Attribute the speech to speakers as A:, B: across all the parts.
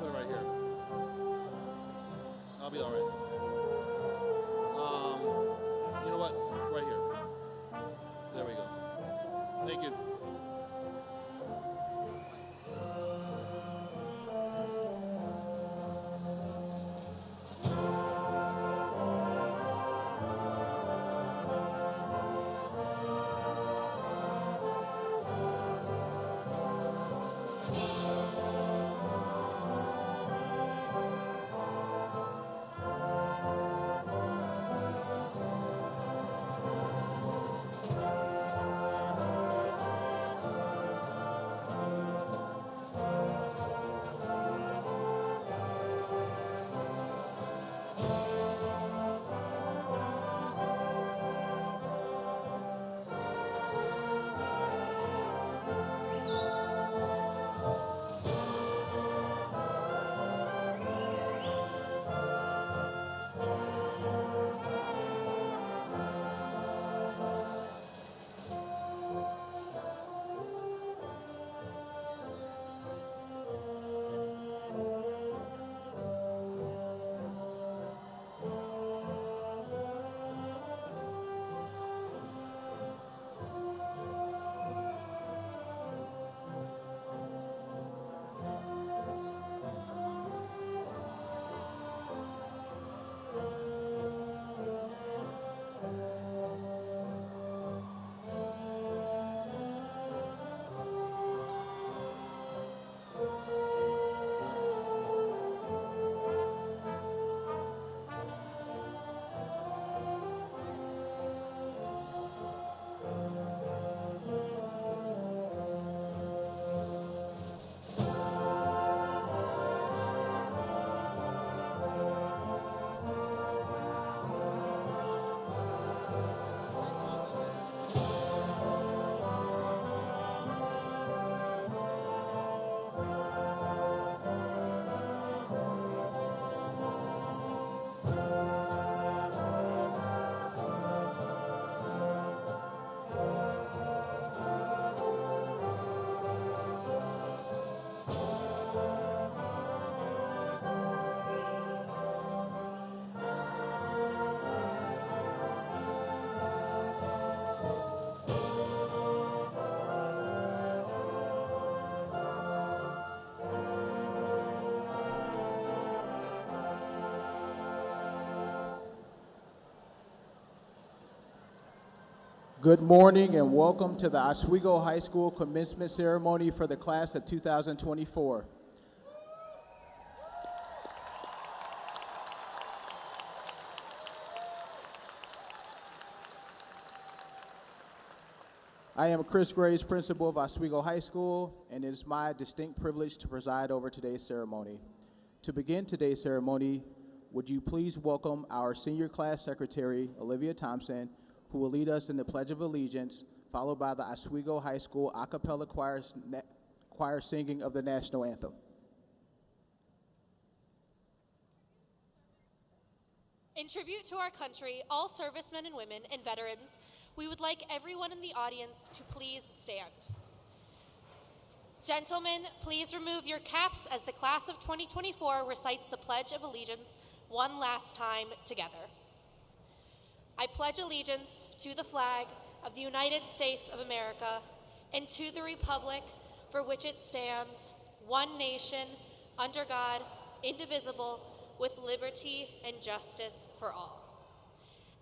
A: put it right here. I'll be all right. You know what? Right here. There we go. Thank you.
B: Good morning and welcome to the Oswego High School commencement ceremony for the class of 2024. I am Chris Graves, principal of Oswego High School, and it is my distinct privilege to preside over today's ceremony. To begin today's ceremony, would you please welcome our senior class secretary, Olivia Thompson, who will lead us in the Pledge of Allegiance, followed by the Oswego High School a cappella choir singing of the national anthem.
C: In tribute to our country, all servicemen and women, and veterans, we would like everyone in the audience to please stand. Gentlemen, please remove your caps as the class of 2024 recites the Pledge of Allegiance one last time together. I pledge allegiance to the flag of the United States of America and to the republic for which it stands, one nation, under God, indivisible, with liberty and justice for all.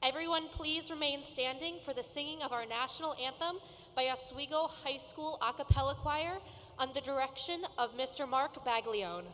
C: Everyone please remain standing for the singing of our national anthem by Oswego High School a cappella choir under the direction of Mr. Mark Baglione.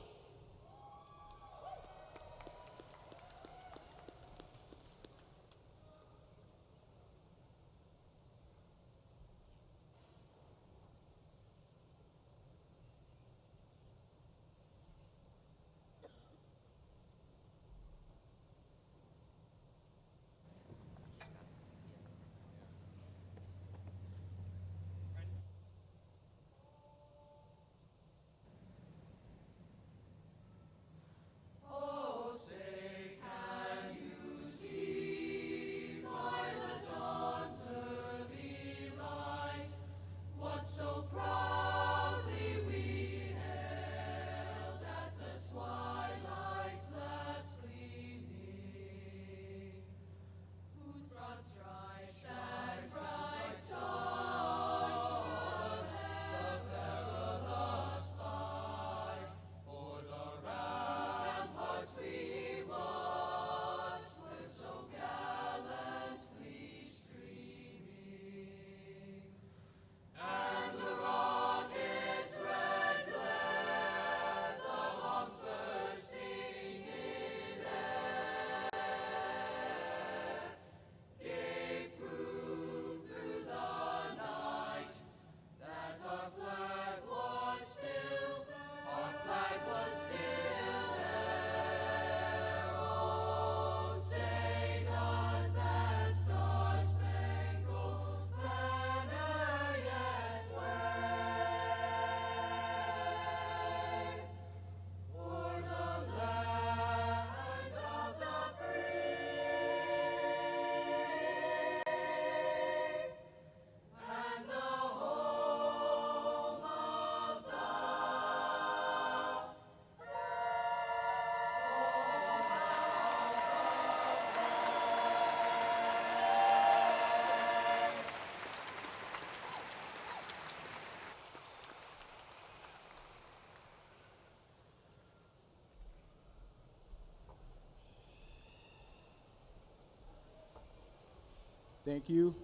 B: Thank you.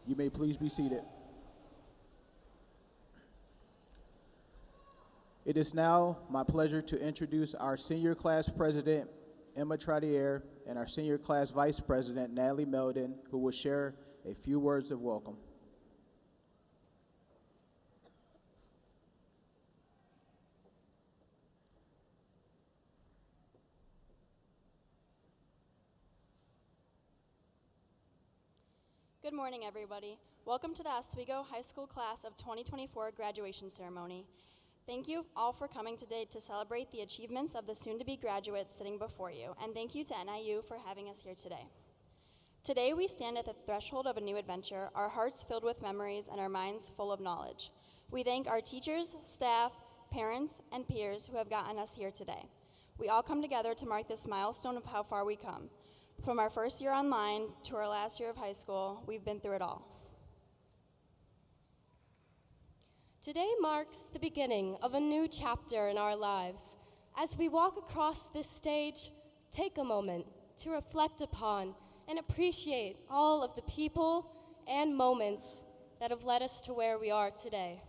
B: You may please be seated. It is now my pleasure to introduce our senior class president, Emma Trottier, and our senior class vice president, Natalie Meldon, who will share a few words of welcome.
D: Good morning, everybody. Welcome to the Oswego High School Class of 2024 graduation ceremony. Thank you all for coming today to celebrate the achievements of the soon-to-be graduates sitting before you, and thank you to NIU for having us here today. Today, we stand at the threshold of a new adventure, our hearts filled with memories and our minds full of knowledge. We thank our teachers, staff, parents, and peers who have gotten us here today. We all come together to mark this milestone of how far we come. From our first year online to our last year of high school, we've been through it all.
E: Today marks the beginning of a new chapter in our lives. As we walk across this stage, take a moment to reflect upon and appreciate all of the people and moments that have led us to where we are today.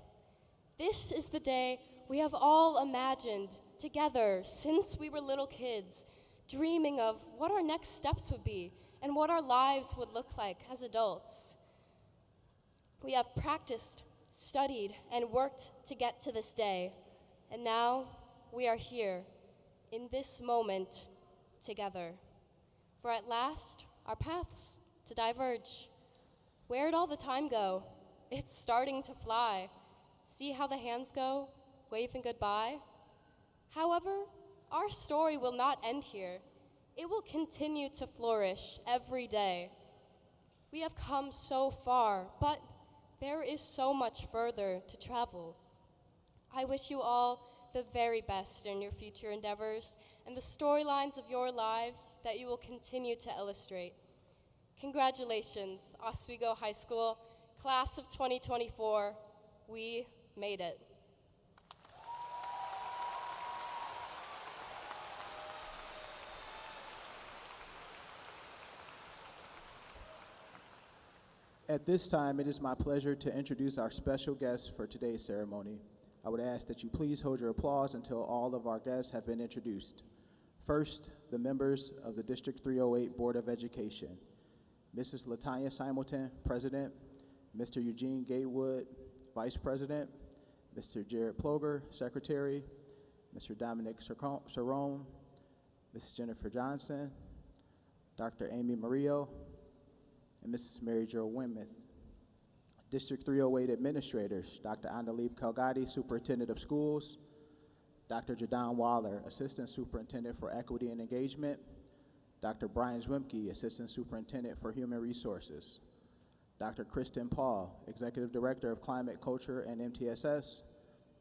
E: This is the day we have all imagined together since we were little kids, dreaming of what our next steps would be and what our lives would look like as adults. We have practiced, studied, and worked to get to this day, and now we are here in this moment together. For at last, our paths to diverge. Where'd all the time go? It's starting to fly. See how the hands go, waving goodbye? However, our story will not end here. It will continue to flourish every day. We have come so far, but there is so much further to travel. I wish you all the very best in your future endeavors and the storylines of your lives that you will continue to illustrate. Congratulations, Oswego High School, class of 2024. We made it.
B: At this time, it is my pleasure to introduce our special guests for today's ceremony. I would ask that you please hold your applause until all of our guests have been introduced. First, the members of the District 308 Board of Education. Mrs. Latanya Simonton, President, Mr. Eugene Gatewood, Vice President, Mr. Jared Ploger, Secretary, Mr. Dominic Cerrone, Mrs. Jennifer Johnson, Dr. Amy Murillo, and Mrs. Mary Jo Winmouth. District 308 Administrators, Dr. Andalib Kalgadi, Superintendent of Schools, Dr. Jadon Waller, Assistant Superintendent for Equity and Engagement, Dr. Brian Zwimke, Assistant Superintendent for Human Resources, Dr. Kristen Paul, Executive Director of Climate, Culture, and MTSS,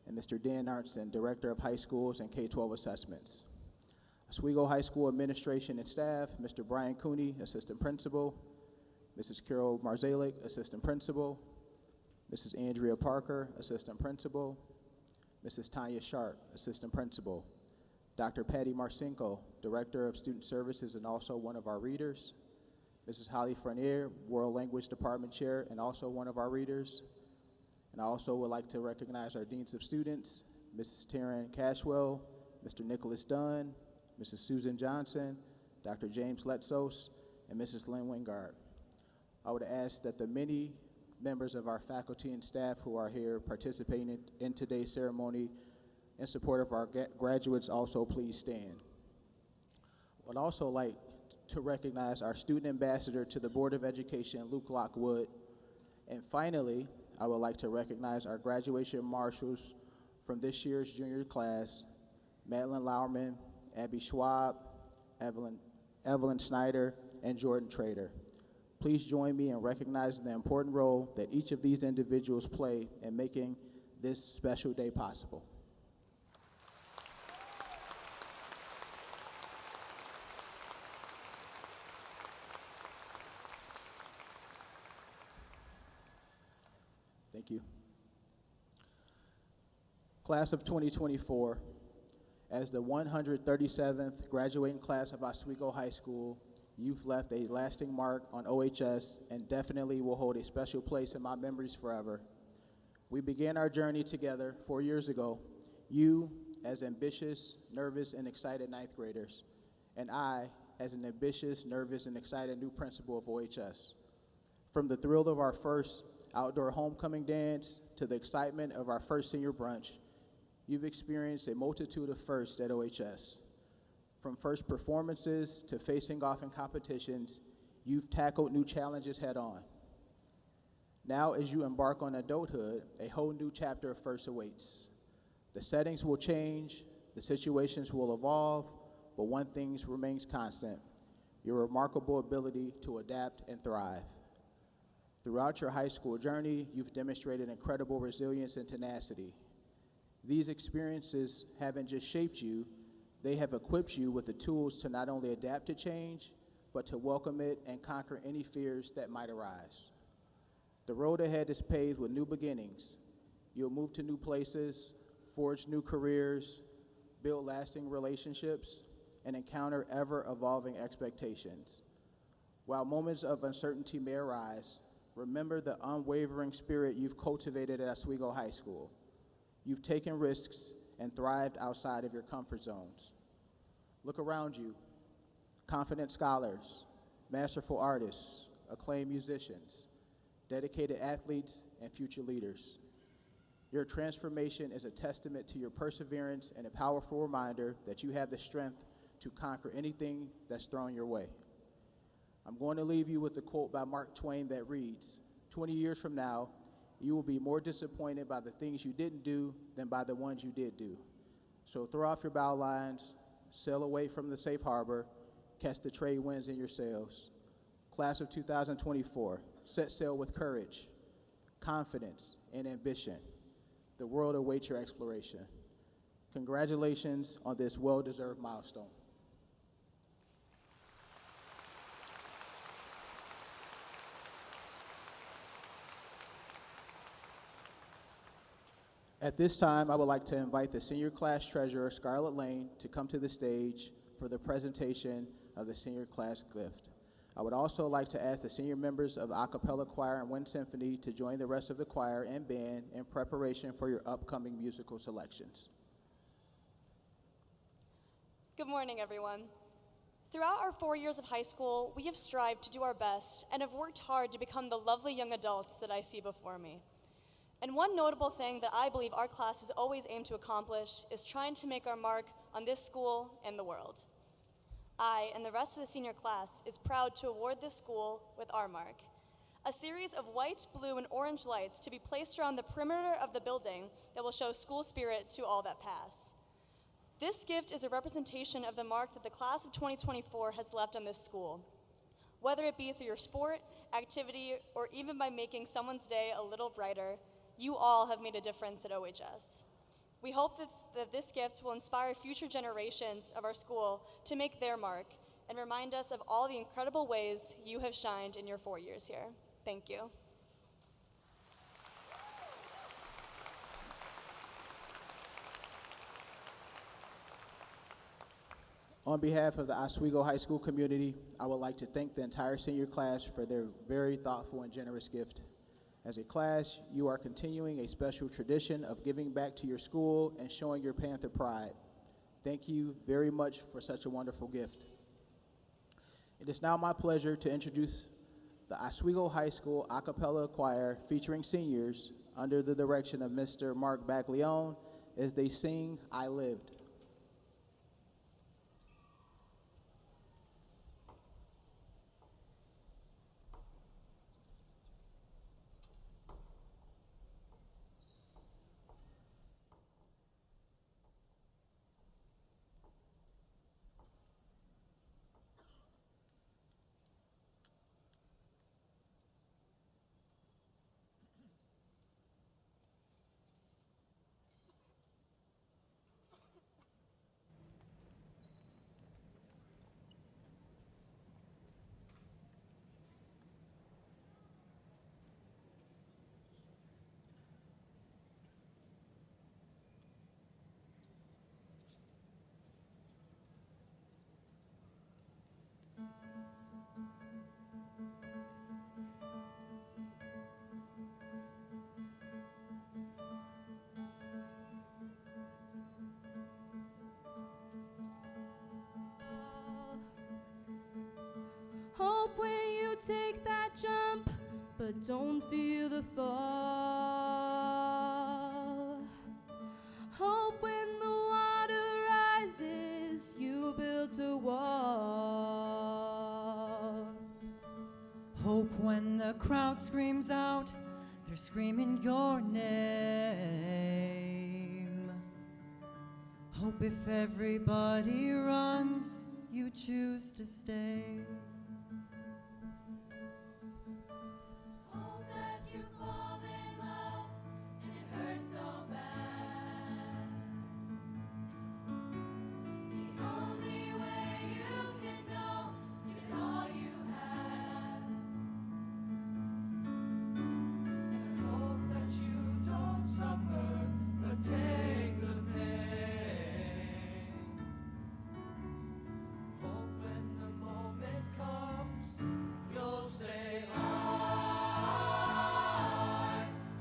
B: and Mr. Dan Arntzen, Director of High Schools and K-12 Assessments. Oswego High School Administration and Staff, Mr. Brian Cooney, Assistant Principal, Mrs. Carol Marzalik, Assistant Principal, Mrs. Andrea Parker, Assistant Principal, Mrs. Tanya Sharp, Assistant Principal, Dr. Patty Marcinko, Director of Student Services and also one of our readers, Mrs. Holly Frenier, World Language Department Chair and also one of our readers. And I also would like to recognize our Deans of Students, Mrs. Taryn Cashwell, Mr. Nicholas Dunn, Mrs. Susan Johnson, Dr. James Letsos, and Mrs. Lynn Wingard. I would ask that the many members of our faculty and staff who are here participating in today's ceremony in support of our graduates also please stand. I would also like to recognize our student ambassador to the Board of Education, Luke Lockwood. And finally, I would like to recognize our graduation marshals from this year's junior class, Madeline Lauerman, Abby Schwab, Evelyn Snyder, and Jordan Trader. Please join me in recognizing the important role that each of these individuals play in making this special day possible. Thank you. Class of 2024, as the 137th graduating class of Oswego High School, You've left a lasting mark on OHS and definitely will hold a special place in my memories forever. We began our journey together 4 years ago, you as ambitious, nervous, and excited ninth graders, and I as an ambitious, nervous, and excited new principal of OHS. From the thrill of our first outdoor homecoming dance to the excitement of our first senior brunch, you've experienced a multitude of firsts at OHS. From first performances to facing off in competitions, you've tackled new challenges head on. Now, as you embark on adulthood, a whole new chapter of firsts awaits. The settings will change, the situations will evolve, but one thing remains constant: your remarkable ability to adapt and thrive. Throughout your high school journey, you've demonstrated incredible resilience and tenacity. These experiences haven't just shaped you, they have equipped you with the tools to not only adapt to change, but to welcome it and conquer any fears that might arise. The road ahead is paved with new beginnings. You'll move to new places, forge new careers, build lasting relationships, and encounter ever-evolving expectations. While moments of uncertainty may arise, remember the unwavering spirit you've cultivated at Oswego High School. You've taken risks and thrived outside of your comfort zones. Look around you: confident scholars, masterful artists, acclaimed musicians, dedicated athletes, and future leaders. Your transformation is a testament to your perseverance and a powerful reminder that you have the strength to conquer anything that's thrown your way. I'm going to leave you with a quote by Mark Twain that reads, 20 years from now, you will be more disappointed by the things you didn't do than by the ones you did do. So throw off your bow lines, sail away from the safe harbor, catch the trade winds in your sails. Class of 2024, set sail with courage, confidence, and ambition. The world awaits your exploration. Congratulations on this well-deserved milestone. At this time, I would like to invite the senior class treasurer, Scarlett Lane, to come to the stage for the presentation of the senior class gift. I would also like to ask the senior members of the a cappella choir and wind symphony to join the rest of the choir and band in preparation for your upcoming musical selections.
D: Good morning, everyone. Throughout our 4 years of high school, we have strived to do our best and have worked hard to become the lovely young adults that I see before me. And one notable thing that I believe our class has always aimed to accomplish is trying to make our mark on this school and the world. I and the rest of the senior class is proud to award this school with our mark, a series of white, blue, and orange lights to be placed around the perimeter of the building that will show school spirit to all that pass. This gift is a representation of the mark that the class of 2024 has left on this school. Whether it be through your sport, activity, or even by making someone's day a little brighter, you all have made a difference at OHS. We hope that this gift will inspire future generations of our school to make their mark and remind us of all the incredible ways you have shined in your 4 years here. Thank you.
B: On behalf of the Oswego High School community, I would like to thank the entire senior class for their very thoughtful and generous gift. As a class, you are continuing a special tradition of giving back to your school and showing your Panther pride. Thank you very much for such a wonderful gift. It is now my pleasure to introduce the Oswego High School a cappella choir featuring seniors under the direction of Mr. Mark Baglione as they sing I Lived.
E: Hope when you take that jump, but don't feel the fall. Hope when the water rises, you build a wall.
F: Hope when the crowd screams out, they're screaming your name. Hope if everybody runs, you choose to stay.
E: Hope that you fall in love and it hurts so bad. The only way you can know is to give it all you have.
F: Hope that you don't suffer, but take the pain. Hope when the moment comes, you'll say,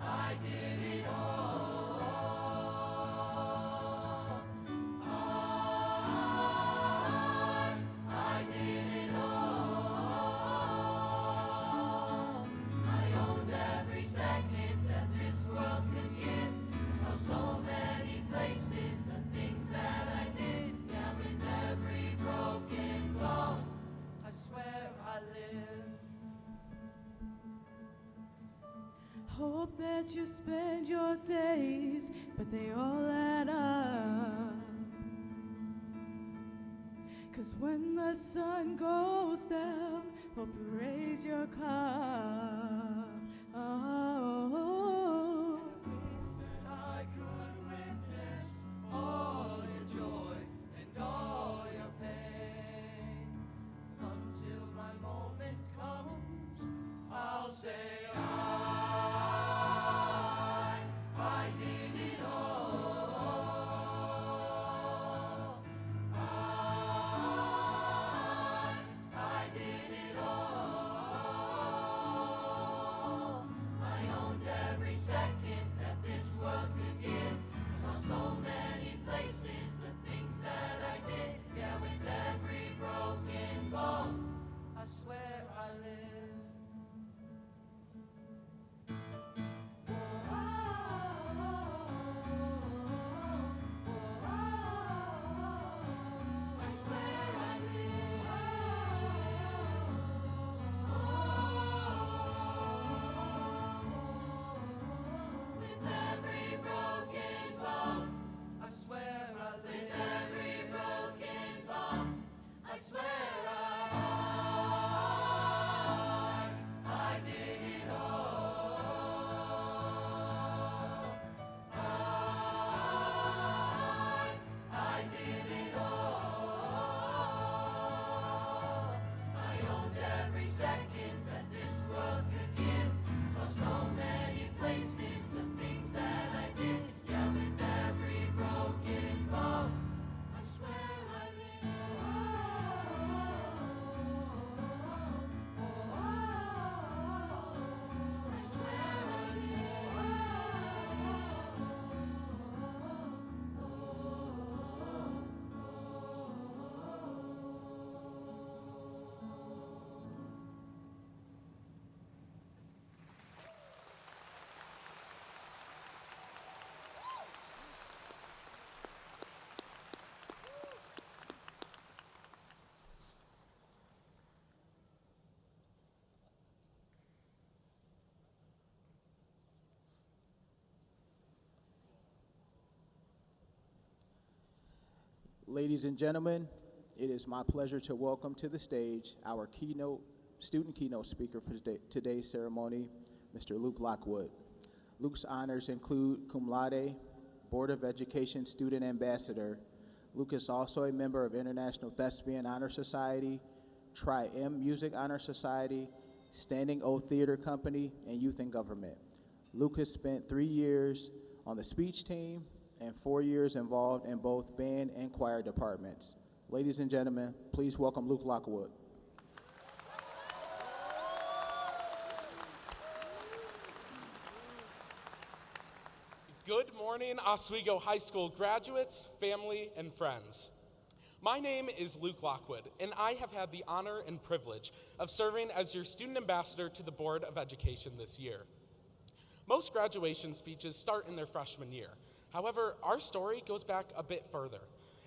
F: I did it all. I did it all. I owned every second that this world could give. So many places, the things that I did. Yeah, with every broken bone, I swear I lived.
E: Hope that you spend your days, but they all add up. 'Cause when the sun goes down, hope you raise your cup. Oh.
F: Wish that I could witness all your joy and all your pain. Until my moment comes, I'll say I did it all. I did it all. I owned every second that this world could give. So many places, the things that I did. Yeah, with every broken bone, I swear I lived. I swear I lived. With every broken bone, I swear I lived. With every broken bone, I swear I did it all. I did it all. I owned every second that this world could give. So many places, the things that I did. Yeah, with every broken bone, I swear I lived. I swear I
B: Ladies and gentlemen, it is my pleasure to welcome to the stage our student keynote speaker for today's ceremony, Mr. Luke Lockwood. Luke's honors include cum laude, Board of Education Student Ambassador. Luke is also a member of International Thespian Honor Society, Tri-M Music Honor Society, Standing O Theater Company, and Youth in Government. Luke has spent 3 years on the speech team and 4 years involved in both band and choir departments. Ladies and gentlemen, please welcome Luke Lockwood.
G: Good morning, Oswego High School graduates, family, and friends. My name is Luke Lockwood, and I have had the honor and privilege of serving as your student ambassador to the Board of Education this year. Most graduation speeches start in their freshman year. However, our story goes back a bit further.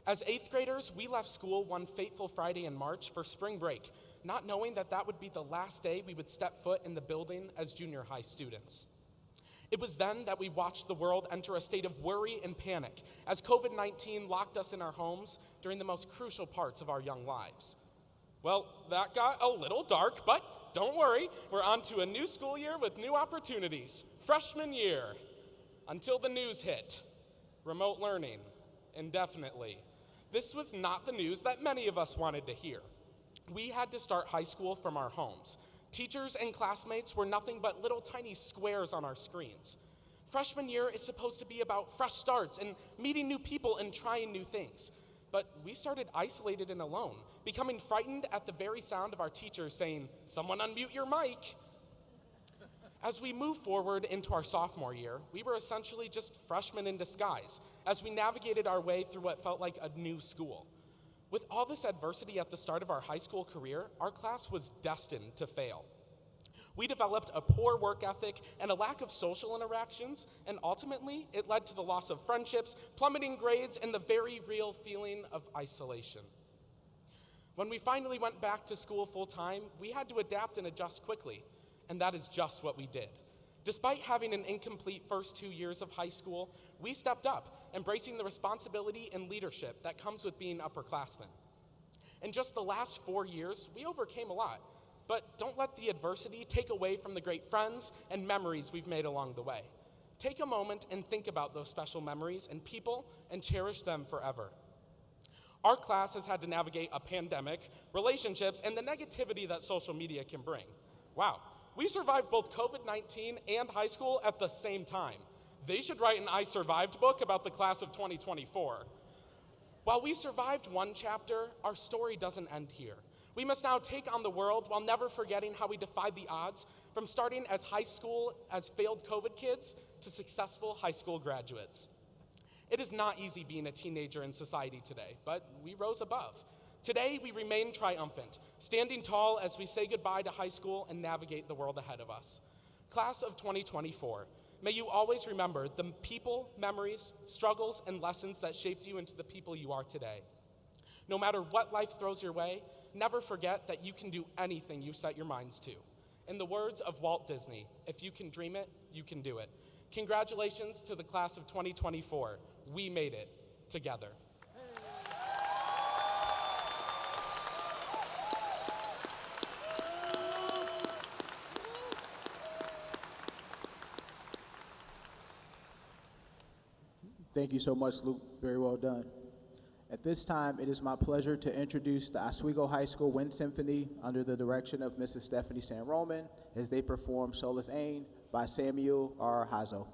G: As 8th graders, we left school one fateful Friday in March for spring break, not knowing that that would be the last day we would step foot in the building as junior high students. It was then that we watched the world enter a state of worry and panic as COVID-19 locked us in our homes during the most crucial parts of our young lives. Well, that got a little dark, but don't worry, we're on to a new school year with new opportunities. Freshman year, until the news hit. Remote learning, indefinitely. This was not the news that many of us wanted to hear. We had to start high school from our homes. Teachers and classmates were nothing but little tiny squares on our screens. Freshman year is supposed to be about fresh starts and meeting new people and trying new things. But we started isolated and alone, becoming frightened at the very sound of our teachers saying, "Someone unmute your mic." As we moved forward into our sophomore year, we were essentially just freshmen in disguise as we navigated our way through what felt like a new school. With all this adversity at the start of our high school career, our class was destined to fail. We developed a poor work ethic and a lack of social interactions, and ultimately, it led to the loss of friendships, plummeting grades, and the very real feeling of isolation. When we finally went back to school full-time, we had to adapt and adjust quickly, and that is just what we did. Despite having an incomplete first 2 years of high school, we stepped up, embracing the responsibility and leadership that comes with being upperclassmen. In just the last 4 years, we overcame a lot, but don't let the adversity take away from the great friends and memories we've made along the way. Take a moment and think about those special memories and people and cherish them forever. Our class has had to navigate a pandemic, relationships, and the negativity that social media can bring. Wow. We survived both COVID-19 and high school at the same time. They should write an I Survived book about the class of 2024. While we survived one chapter, our story doesn't end here. We must now take on the world while never forgetting how we defied the odds from starting as high school as failed COVID kids to successful high school graduates. It is not easy being a teenager in society today, but we rose above. Today, we remain triumphant, standing tall as we say goodbye to high school and navigate the world ahead of us. Class of 2024, may you always remember the people, memories, struggles, and lessons that shaped you into the people you are today. No matter what life throws your way, never forget that you can do anything you set your minds to. In the words of Walt Disney, if you can dream it, you can do it. Congratulations to the class of 2024. We made it together.
B: Thank you so much, Luke. Very well done. At this time, it is my pleasure to introduce the Oswego High School Wind Symphony under the direction of Mrs. Stephanie San Roman as they perform Solace Ain by Samuel R. Hazo.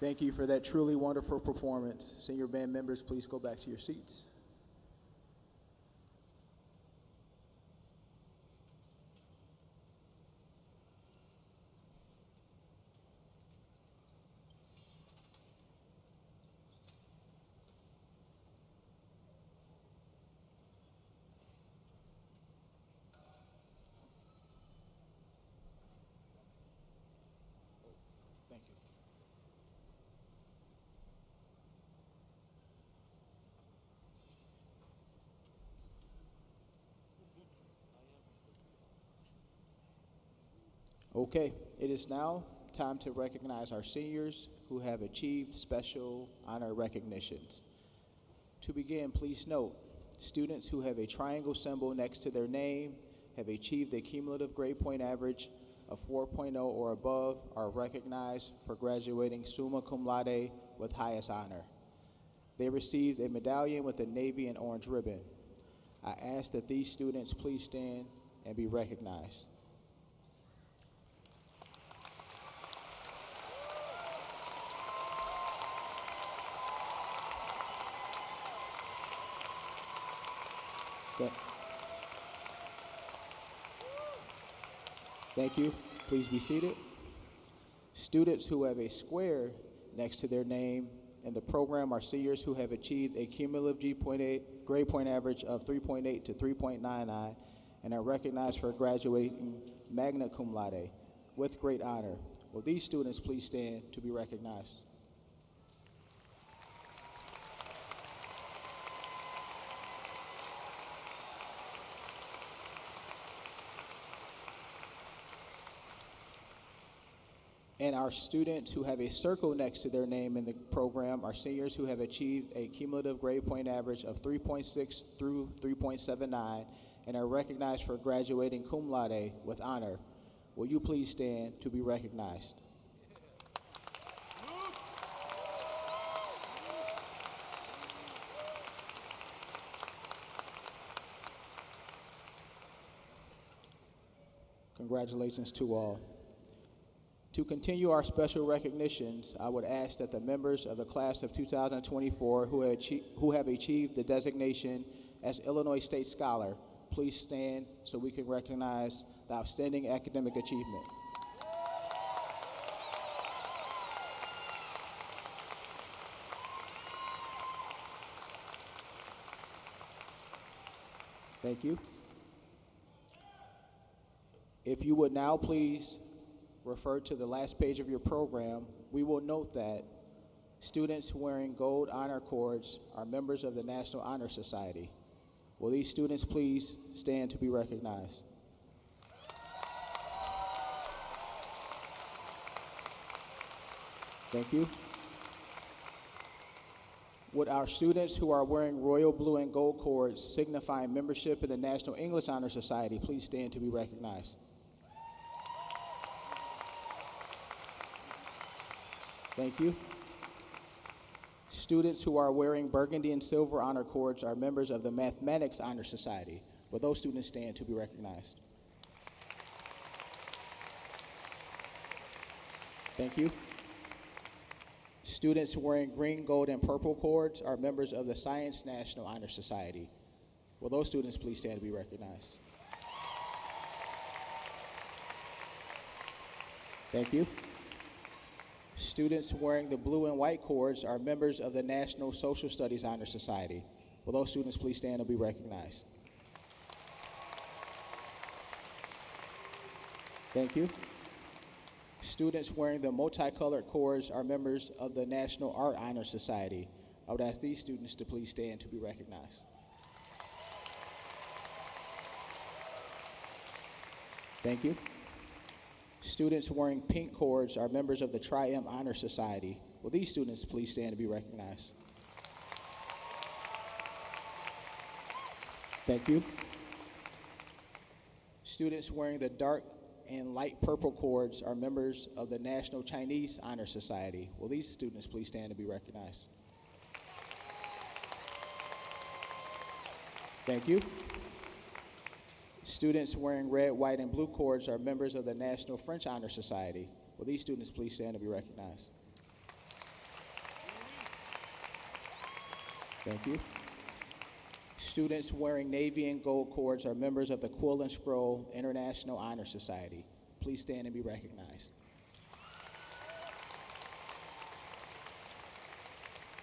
B: Thank you for that truly wonderful performance. Senior band members, please go back to your seats. Thank you. Okay, it is now time to recognize our seniors who have achieved special honor recognitions. To begin, please note, students who have a triangle symbol next to their name have achieved a cumulative grade point average of 4.0 or above are recognized for graduating summa cum laude with highest honor. They received a medallion with a navy and orange ribbon. I ask that these students please stand and be recognized. Thank you. Please be seated. Students who have a square next to their name in the program are seniors who have achieved a cumulative grade point average of 3.8 to 3.99 and are recognized for graduating magna cum laude with great honor. Will these students please stand to be recognized? And our students who have a circle next to their name in the program are seniors who have achieved a cumulative grade point average of 3.6 through 3.79 and are recognized for graduating cum laude with honor. Will you please stand to be recognized? Congratulations to all. To continue our special recognitions, I would ask that the members of the class of 2024 who have achieved the designation as Illinois State Scholar, please stand so we can recognize the outstanding academic achievement. Thank you. If you would now please refer to the last page of your program, we will note that students wearing gold honor cords are members of the National Honor Society. Will these students please stand to be recognized? Thank you. Would our students who are wearing royal blue and gold cords signifying membership in the National English Honor Society please stand to be recognized? Thank you. Students who are wearing burgundy and silver honor cords are members of the Mathematics Honor Society. Will those students stand to be recognized? Thank you. Students wearing green, gold, and purple cords are members of the Science National Honor Society. Will those students please stand to be recognized? Thank you. Students wearing the blue and white cords are members of the National Social Studies Honor Society. Will those students please stand and be recognized? Thank you. Students wearing the multicolored cords are members of the National Art Honor Society. I would ask these students to please stand to be recognized. Thank you. Students wearing pink cords are members of the Tri-M Honor Society. Will these students please stand to be recognized? Thank you. Students wearing the dark and light purple cords are members of the National Chinese Honor Society. Will these students please stand to be recognized? Thank you. Students wearing red, white, and blue cords are members of the National French Honor Society. Will these students please stand to be recognized? Thank you. Students wearing navy and gold cords are members of the Quill and Scroll International Honor Society. Please stand and be recognized.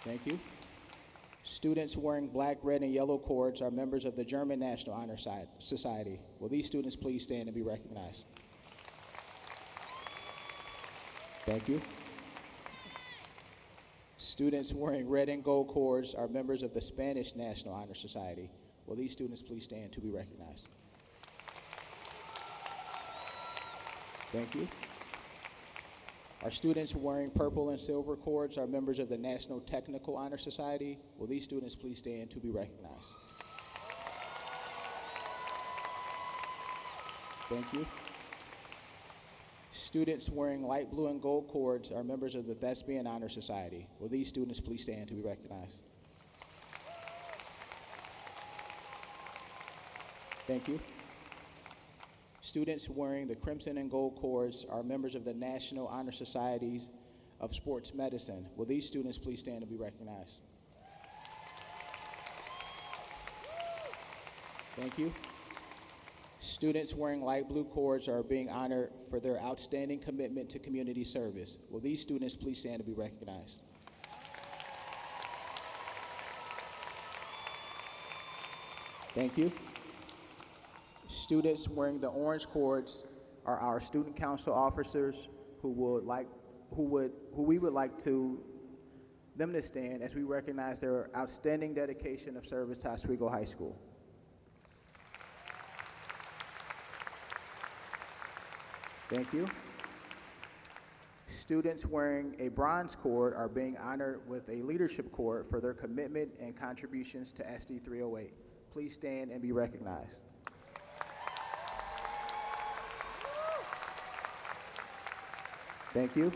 B: Thank you. Students wearing black, red, and yellow cords are members of the German National Honor Society. Will these students please stand and be recognized? Thank you. Students wearing red and gold cords are members of the Spanish National Honor Society. Will these students please stand to be recognized? Thank you. Our students wearing purple and silver cords are members of the National Technical Honor Society. Will these students please stand to be recognized? Thank you. Students wearing light blue and gold cords are members of the Thespian Honor Society. Will these students please stand to be recognized? Thank you. Students wearing the crimson and gold cords are members of the National Honor Societies of Sports Medicine. Will these students please stand to be recognized? Thank you. Students wearing light blue cords are being honored for their outstanding commitment to community service. Will these students please stand to be recognized? Thank you. Students wearing the orange cords are our student council officers who we would like them to stand as we recognize their outstanding dedication of service to Oswego High School. Thank you. Students wearing a bronze cord are being honored with a leadership cord for their commitment and contributions to SD 308. Please stand and be recognized. Thank you.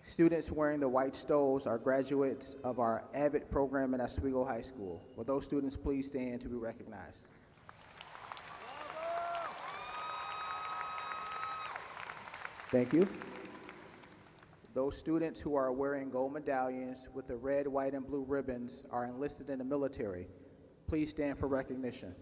B: Students wearing the white stoles are graduates of our AVID program at Oswego High School. Will those students please stand to be recognized? Thank you. Those students who are wearing gold medallions with the red, white, and blue ribbons are enlisted in the military. Please stand for recognition.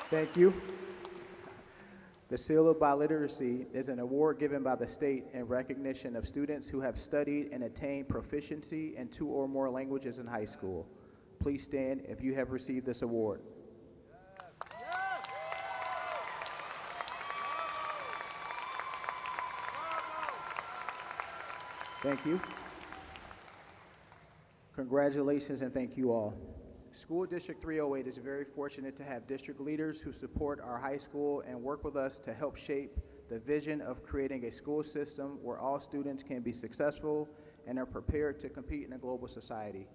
B: Thank you. The Seal of Biliteracy is an award given by the state in recognition of students who have studied and attained proficiency in 2 or more languages in high school. Please stand if you have received this award. Thank you. Congratulations and thank you all. School District 308 is very fortunate to have district leaders who support our high school and work with us to help shape the vision of creating a school system where all students can be successful and are prepared to compete in a global society.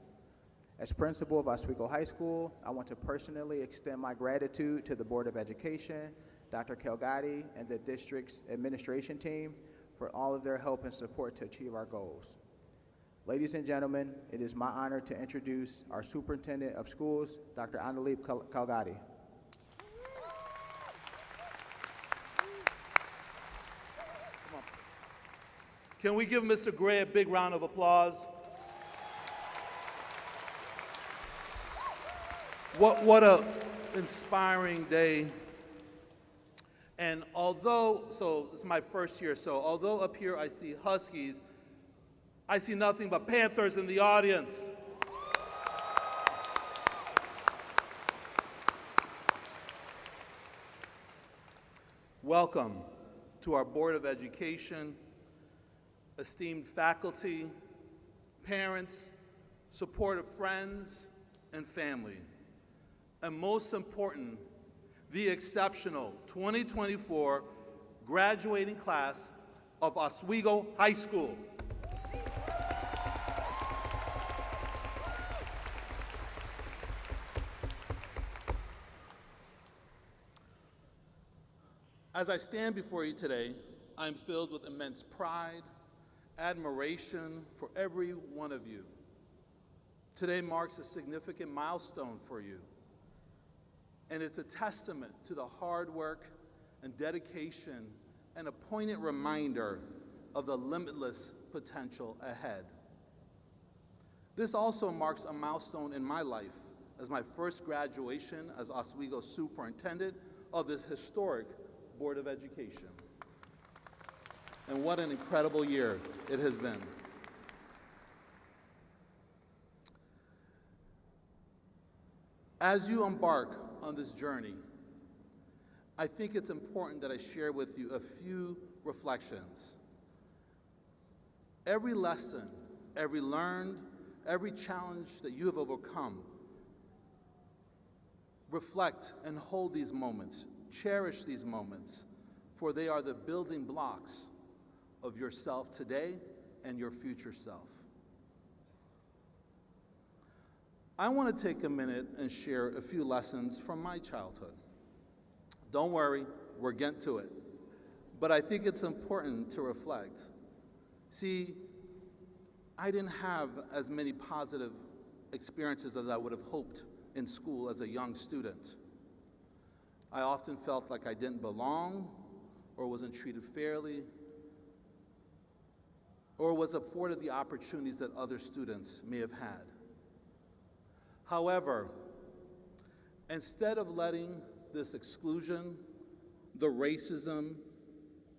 B: As principal of Oswego High School, I want to personally extend my gratitude to the Board of Education, Dr. Kelgati, and the district's administration team for all of their help and support to achieve our goals. Ladies and gentlemen, it is my honor to introduce our Superintendent of Schools, Dr. Annalise Kelgati.
H: Can we give Mr. Gray a big round of applause? What a inspiring day. And so this is my first year, so although up here I see Huskies, I see nothing but Panthers in the audience. Welcome to our Board of Education, esteemed faculty, parents, supportive friends, and family. And most important, the exceptional 2024 graduating class of Oswego High School. As I stand before you today, I'm filled with immense pride, admiration for every one of you. Today marks a significant milestone for you, and it's a testament to the hard work and dedication and a poignant reminder of the limitless potential ahead. This also marks a milestone in my life as my first graduation as Oswego Superintendent of this historic Board of Education. And what an incredible year it has been. As you embark on this journey, I think it's important that I share with you a few reflections. Every lesson, every learned, every challenge that you have overcome, reflect and hold these moments, cherish these moments, for they are the building blocks of yourself today and your future self. I want to take a minute and share a few lessons from my childhood. Don't worry, we're getting to it. But I think it's important to reflect. See, I didn't have as many positive experiences as I would have hoped in school as a young student. I often felt like I didn't belong, or wasn't treated fairly, or was afforded the opportunities that other students may have had. However, instead of letting this exclusion, the racism,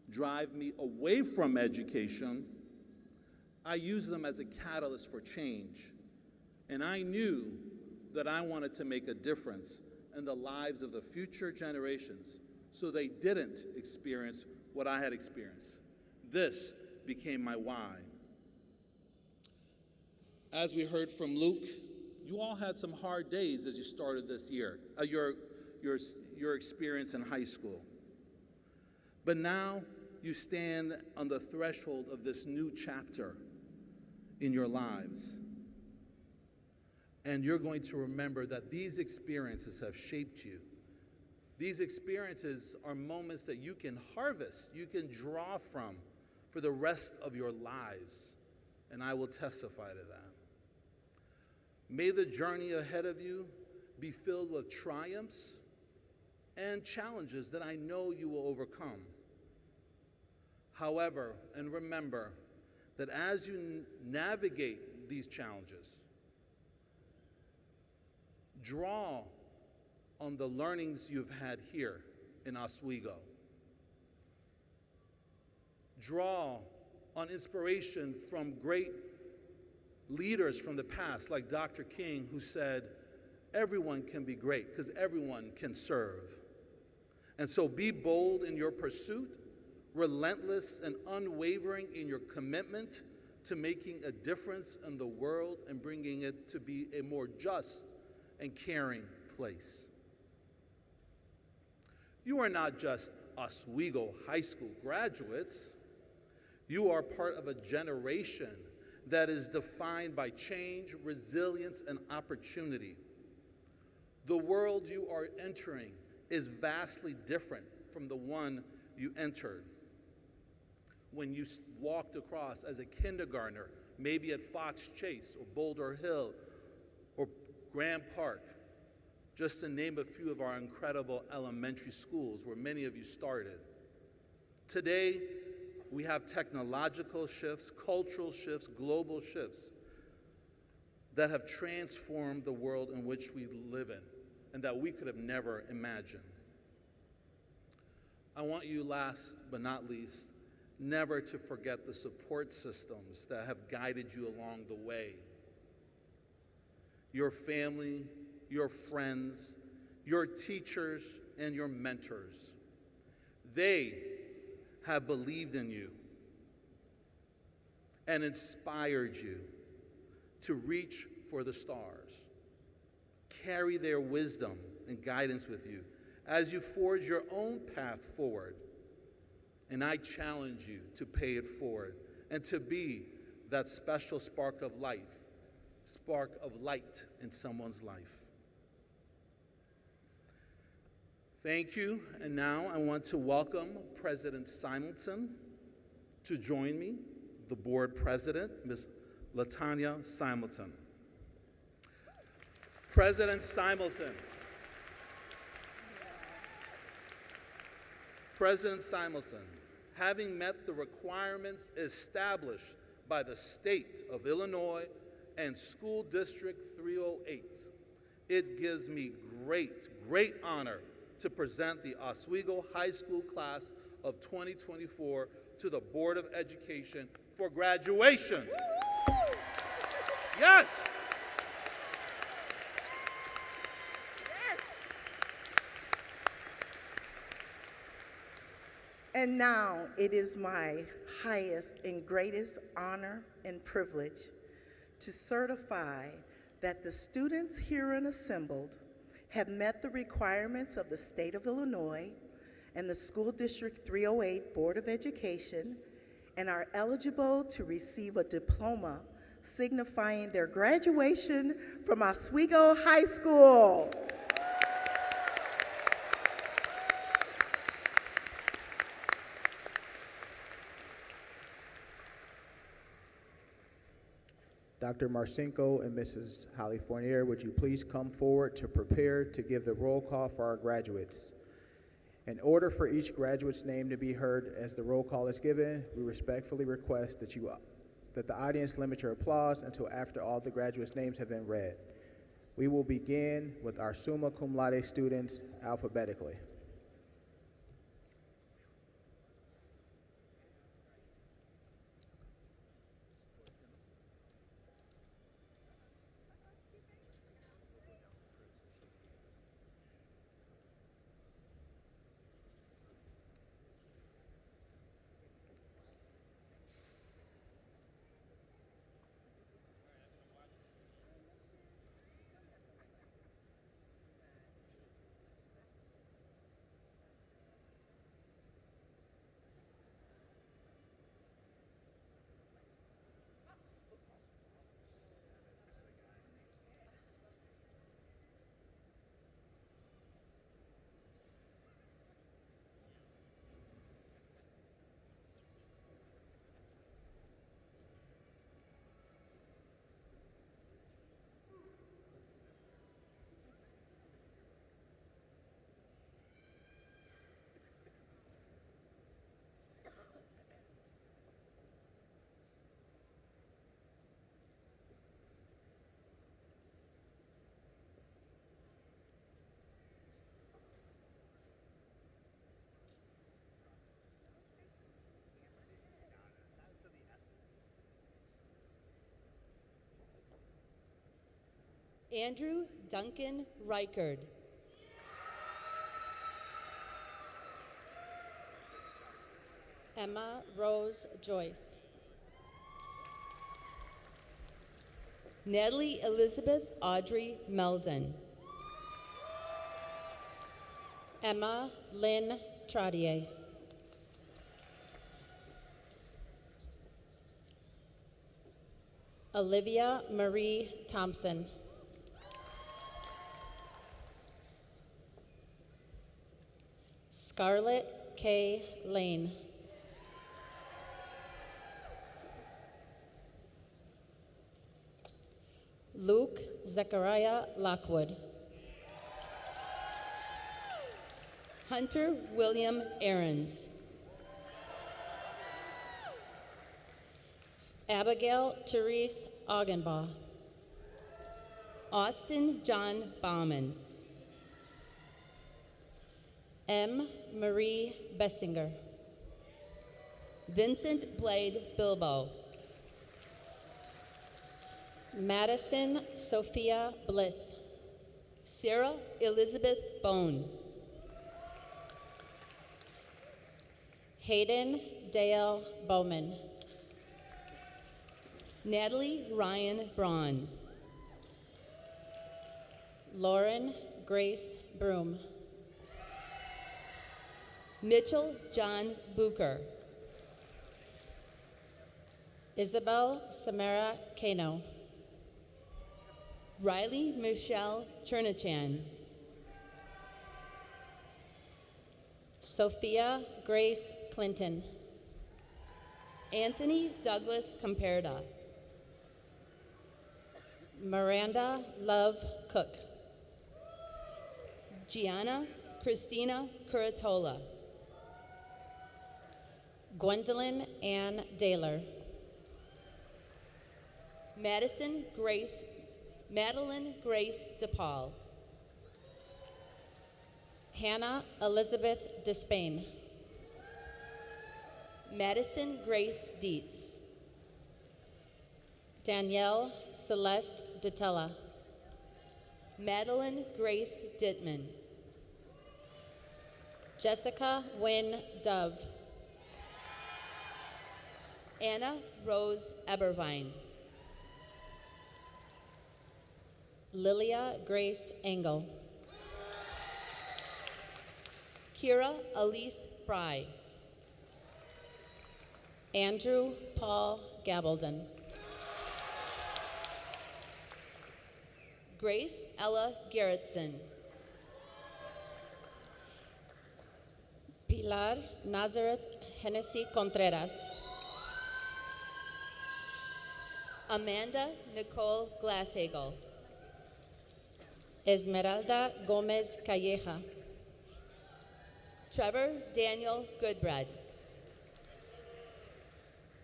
H: drive me away from education, I used them as a catalyst for change. And I knew that I wanted to make a difference in the lives of the future generations so they didn't experience what I had experienced. This became my why. As we heard from Luke, you all had some hard days as you started this year, your experience in high school. But now you stand on the threshold of this new chapter in your lives. And you're going to remember that these experiences have shaped you. These experiences are moments that you can harvest, you can draw from for the rest of your lives. And I will testify to that. May the journey ahead of you be filled with triumphs and challenges that I know you will overcome. However, and remember that as you navigate these challenges, draw on the learnings you've had here in Oswego. Draw on inspiration from great leaders from the past, like Dr. King, who said, everyone can be great because everyone can serve. And so be bold in your pursuit, relentless and unwavering in your commitment to making a difference in the world and bringing it to be a more just and caring place. You are not just Oswego High School graduates. You are part of a generation that is defined by change, resilience, and opportunity. The world you are entering is vastly different from the one you entered when you walked across as a kindergartner, maybe at Fox Chase or Boulder Hill or Grant Park, just to name a few of our incredible elementary schools where many of you started. Today, we have technological shifts, cultural shifts, global shifts that have transformed the world in which we live in and that we could have never imagined. I want you, last but not least, never to forget the support systems that have guided you along the way. Your family, your friends, your teachers, and your mentors. They have believed in you and inspired you to reach for the stars. Carry their wisdom and guidance with you as you forge your own path forward. And I challenge you to pay it forward and to be that special spark of light in someone's life. Thank you. And now I want to welcome President Simonton to join me, the board president, Ms. Latanya Simonton. President Simonton. President Simonton, having met the requirements established by the state of Illinois and School District 308, it gives me great honor to present the Oswego High School class of 2024 to the Board of Education for graduation. Yes!
I: And now it is my highest and greatest honor and privilege to certify that the students herein assembled have met the requirements of the state of Illinois and the School District 308 Board of Education and are eligible to receive a diploma signifying their graduation from Oswego High School.
B: Dr. Marcinko and Mrs. Holly Fournier, would you please come forward to prepare to give the roll call for our graduates? In order for each graduate's name to be heard as the roll call is given, we respectfully request that the audience limit your applause until after all the graduates' names have been read. We will begin with our summa cum laude students alphabetically.
J: Andrew Duncan Reichard. Emma Rose Joyce. Natalie Elizabeth Audrey Meldon. Emma Lynn Trottier. Olivia Marie Thompson. Scarlett K. Lane. Luke Zechariah Lockwood. Hunter William Aarons. Abigail Therese Augenbaugh. Austin John Bauman. M. Marie Bessinger. Vincent Blade Bilbo. Madison Sophia Bliss. Sarah Elizabeth Bone. Hayden Dale Bowman. Natalie Ryan Braun. Lauren Grace Broom. Mitchell John Bucher. Isabel Samara Kano. Riley Michelle Chernichan. Sophia Grace Clinton.
E: Anthony Douglas Camperda.
J: Miranda Love Cook.
E: Gianna Christina Curatola.
J: Gwendolyn Ann Daler.
E: Madeline Grace DePaul.
J: Hannah Elizabeth Despain.
E: Madison Grace Dietz.
J: Danielle Celeste Detella.
E: Madeline Grace Dittman.
J: Jessica Wynne Dove.
E: Anna Rose Ebervine.
J: Lilia Grace Engel.
E: Kira Elise Fry.
J: Andrew Paul Gabaldon.
E: Grace Ella Gerritsen.
J: Pilar Nazareth Hennessy Contreras.
E: Amanda Nicole Glasshagel.
J: Esmeralda Gomez Calleja.
E: Trevor Daniel Goodbread.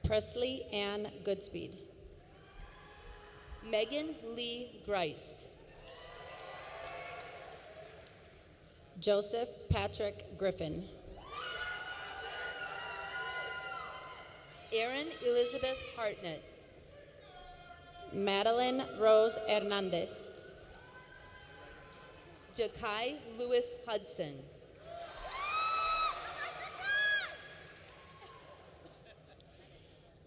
J: Presley Ann Goodspeed.
E: Megan Lee Greist.
J: Joseph Patrick Griffin.
E: Erin Elizabeth Hartnett.
J: Madeline Rose Hernandez.
E: Jakai Lewis Hudson.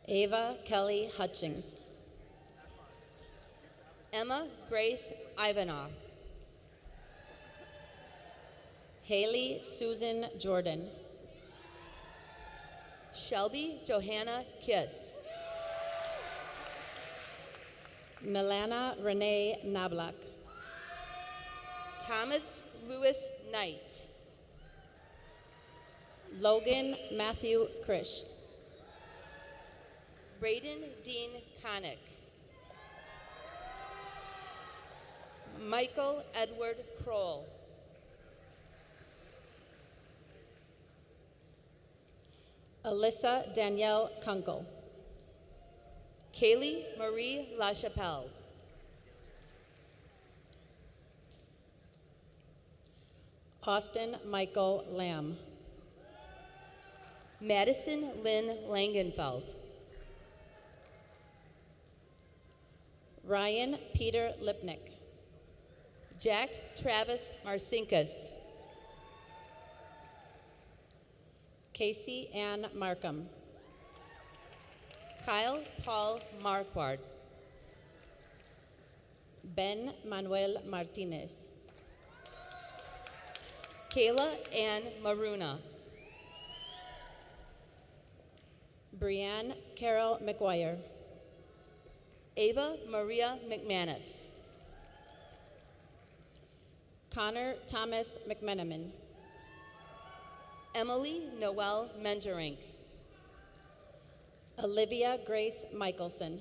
J: Ava Kelly Hutchings.
E: Emma Grace Ivanoff.
J: Haley Susan Jordan.
E: Shelby Johanna Kiss.
J: Milana Renee Nablak.
E: Thomas Lewis Knight.
J: Logan Matthew Krish.
E: Braden Dean Connick. Michael Edward Kroll.
J: Alyssa Danielle Kunkel.
E: Kaylee Marie LaChapelle.
J: Austin Michael Lamb.
E: Madison Lynn Langenfeld.
J: Ryan Peter Lipnick.
E: Jack Travis Marcinkus.
J: Casey Ann Markham.
E: Kyle Paul Marquardt.
J: Ben Manuel Martinez.
E: Kayla Ann Maruna.
J: Brianne Carol McGuire.
E: Ava Maria McManus.
J: Connor Thomas McMenamin.
E: Emily Noel Mengerink.
J: Olivia Grace Michelson.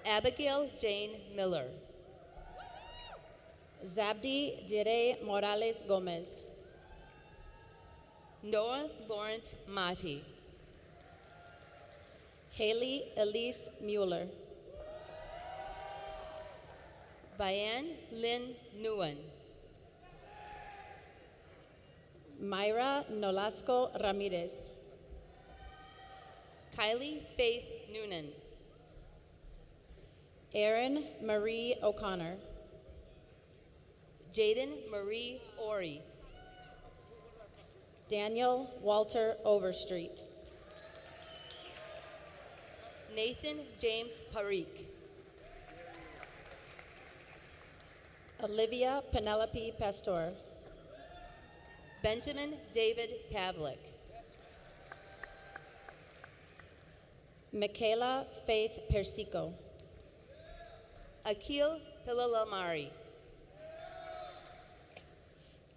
E: Abigail Jane Miller.
J: Zabdi Dire Morales Gomez.
E: Noah Lawrence Mati.
J: Haley Elise Mueller.
E: Bayan Lynn Nguyen.
J: Myra Nolasco Ramirez.
E: Kylie Faith Noonan.
J: Erin Marie O'Connor.
E: Jaden Marie Ori.
J: Daniel Walter Overstreet.
E: Nathan James Parikh.
J: Olivia Penelope Pastor.
E: Benjamin David Pavlik.
J: Michaela Faith Persico.
E: Akil Hilalamari.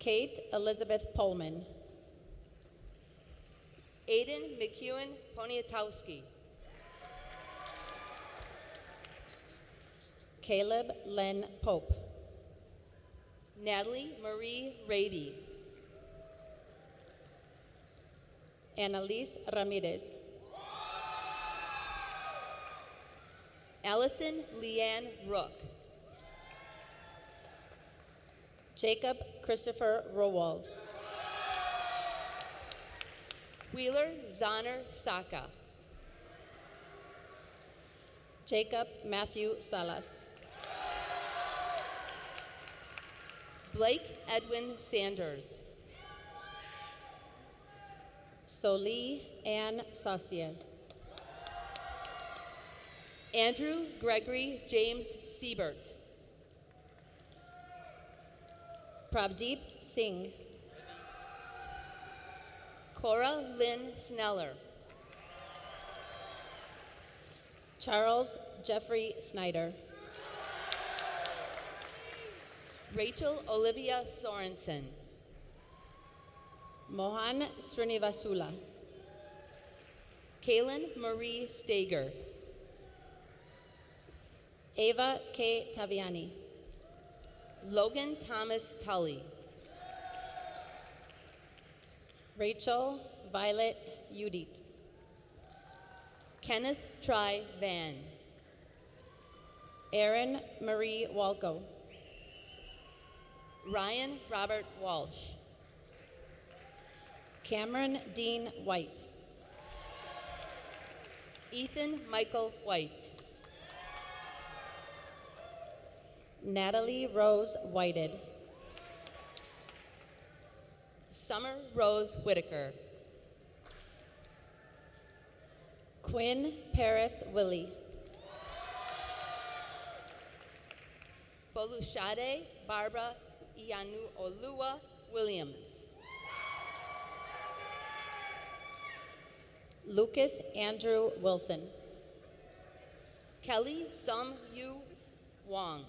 J: Kate Elizabeth Pullman.
K: Aiden McEwen Poniatowski.
J: Caleb Len Pope.
K: Natalie Marie Raby.
J: Annalise Ramirez.
K: Allison Leanne Rook.
J: Jacob Christopher Rowald.
K: Wheeler Zahner Saka.
J: Jacob Matthew Salas.
K: Blake Edwin Sanders.
J: Soli Ann Saucier.
K: Andrew Gregory James Siebert.
J: Prabdeep Singh.
K: Cora Lynn Sneller.
J: Charles Jeffrey Snyder.
K: Rachel Olivia Sorensen.
J: Mohan Srinivasula.
K: Kaylin Marie Stager.
J: Ava K. Taviani.
K: Logan Thomas Tully.
J: Rachel Violet Udit.
K: Kenneth Tri Van.
J: Erin Marie Walco.
K: Ryan Robert Walsh.
J: Cameron Dean White.
K: Ethan Michael White.
J: Natalie Rose Whited.
K: Summer Rose Whitaker.
J: Quinn Paris Willie.
K: Folushade Barbara Ianu Olua Williams.
J: Lucas Andrew Wilson.
K: Kelly Sum Yu Wong.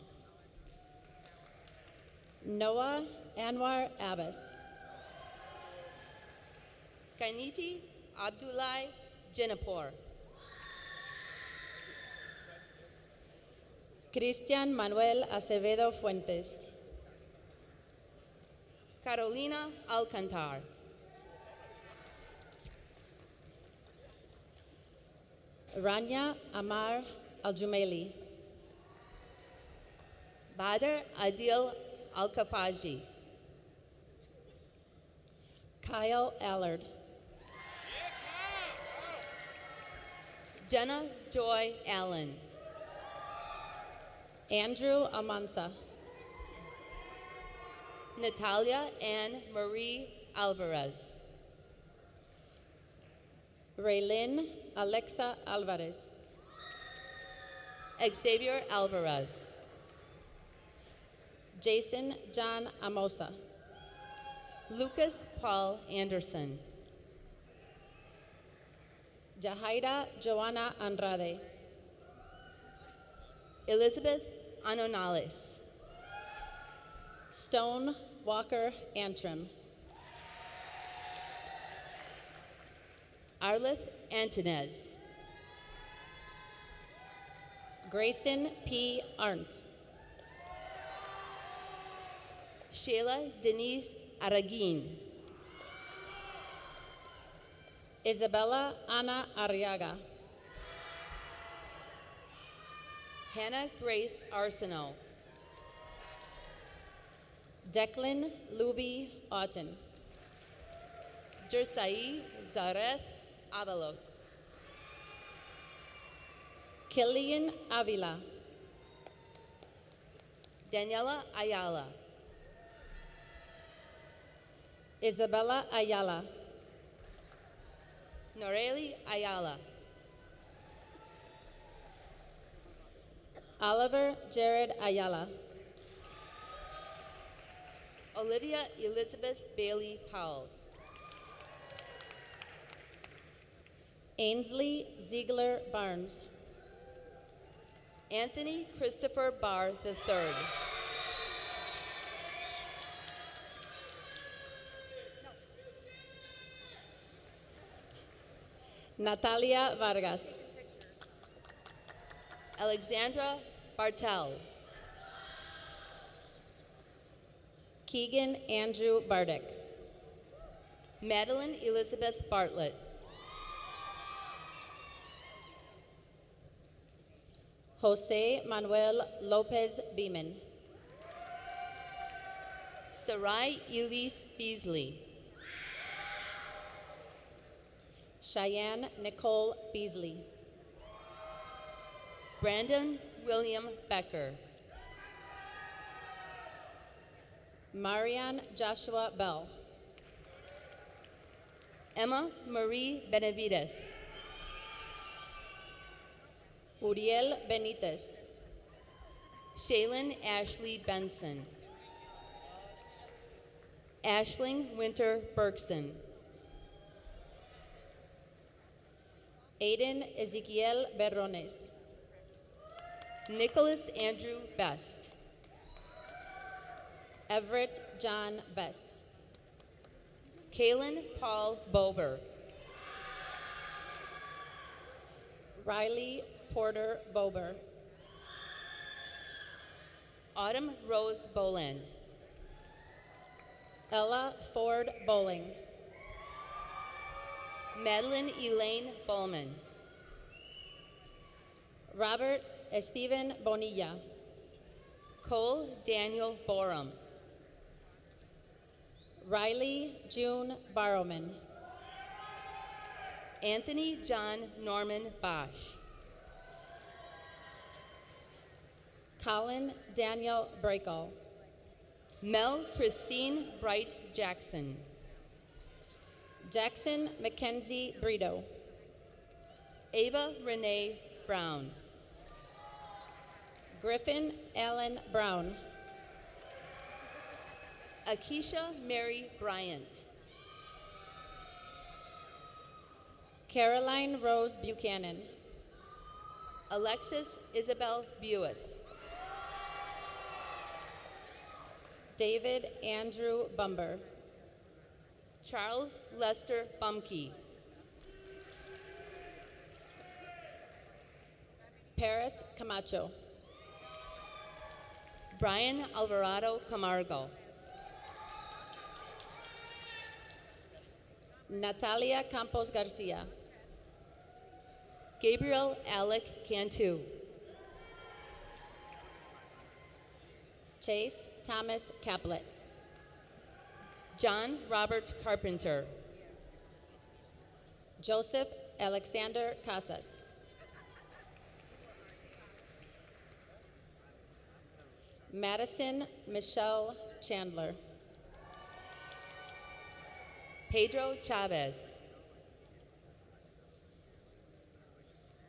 J: Noah Anwar Abbas.
K: Kainiti Abdullah Jenapur.
J: Cristian Manuel Acevedo Fuentes.
K: Carolina Alcantar.
J: Rania Amar Aljumaili.
K: Badr Adil Al-Kafaji.
J: Kyle Allard.
K: Jenna Joy Allen.
J: Andrew Amansa.
K: Natalia Ann Marie Alvarez.
J: Raylin Alexa Alvarez.
K: Xavier Alvarez.
J: Jason John Amosa.
K: Lucas Paul Anderson.
J: Jahaira Joanna Andrade.
K: Elizabeth Anonales.
J: Stone Walker Antrim.
K: Arleth Antonez.
J: Grayson P. Arndt.
K: Sheila Denise Aragin.
J: Isabella Ana Arriaga.
K: Hannah Grace Arsenault.
J: Declan Luby Otten.
K: Jersai Zareth Avalos.
J: Killian Avila.
K: Daniela Ayala.
J: Isabella Ayala.
K: Noreli Ayala.
J: Oliver Jared Ayala.
K: Olivia Elizabeth Bailey Powell.
J: Ainsley Ziegler Barnes.
K: Anthony Christopher Barr III.
J: Natalia Vargas.
K: Alexandra Bartel.
J: Keegan Andrew Bardick.
K: Madeline Elizabeth Bartlett.
J: Jose Manuel Lopez Beeman.
K: Sarai Elise Beasley.
J: Cheyenne Nicole Beasley.
K: Brandon William Becker.
J: Marian Joshua Bell.
K: Emma Marie Benavides.
J: Uriel Benitez.
K: Shaylin Ashley Benson. Ashling Winter Bergson.
J: Aiden Ezequiel Berrones.
K: Nicholas Andrew Best.
J: Everett John Best.
K: Kaylin Paul Bober.
J: Riley Porter Bober.
K: Autumn Rose Boland.
J: Ella Ford Bowling.
K: Madeline Elaine Bowman.
J: Robert Esteban Bonilla.
K: Cole Daniel Borum.
J: Riley June Barrowman.
K: Anthony John Norman Bosch.
J: Colin Daniel Breakall.
K: Mel Christine Bright Jackson.
J: Jackson Mackenzie Brito.
K: Ava Renee Brown.
J: Griffin Allen Brown.
K: Akeisha Mary Bryant.
J: Caroline Rose Buchanan.
K: Alexis Isabel Buis.
J: David Andrew Bumber.
K: Charles Lester Bumke.
J: Paris Camacho.
K: Brian Alvarado Camargo.
J: Natalia Campos Garcia.
K: Gabriel Alec Cantu.
J: Chase Thomas Caplet.
K: John Robert Carpenter.
J: Joseph Alexander Casas. Madison Michelle Chandler.
K: Pedro Chavez.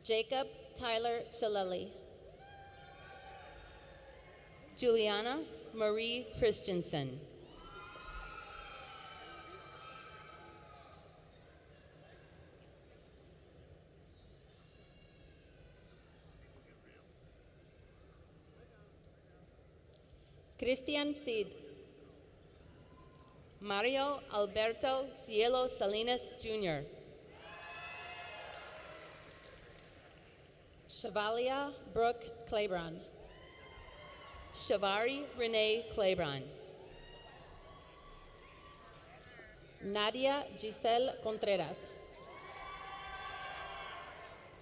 J: Jacob Tyler Chilelli.
K: Juliana Marie Christensen.
J: Christian Cid.
K: Mario Alberto Cielo Salinas Jr.
J: Chavalia Brooke Claybron.
K: Shavari Renee Claybron.
J: Nadia Giselle Contreras.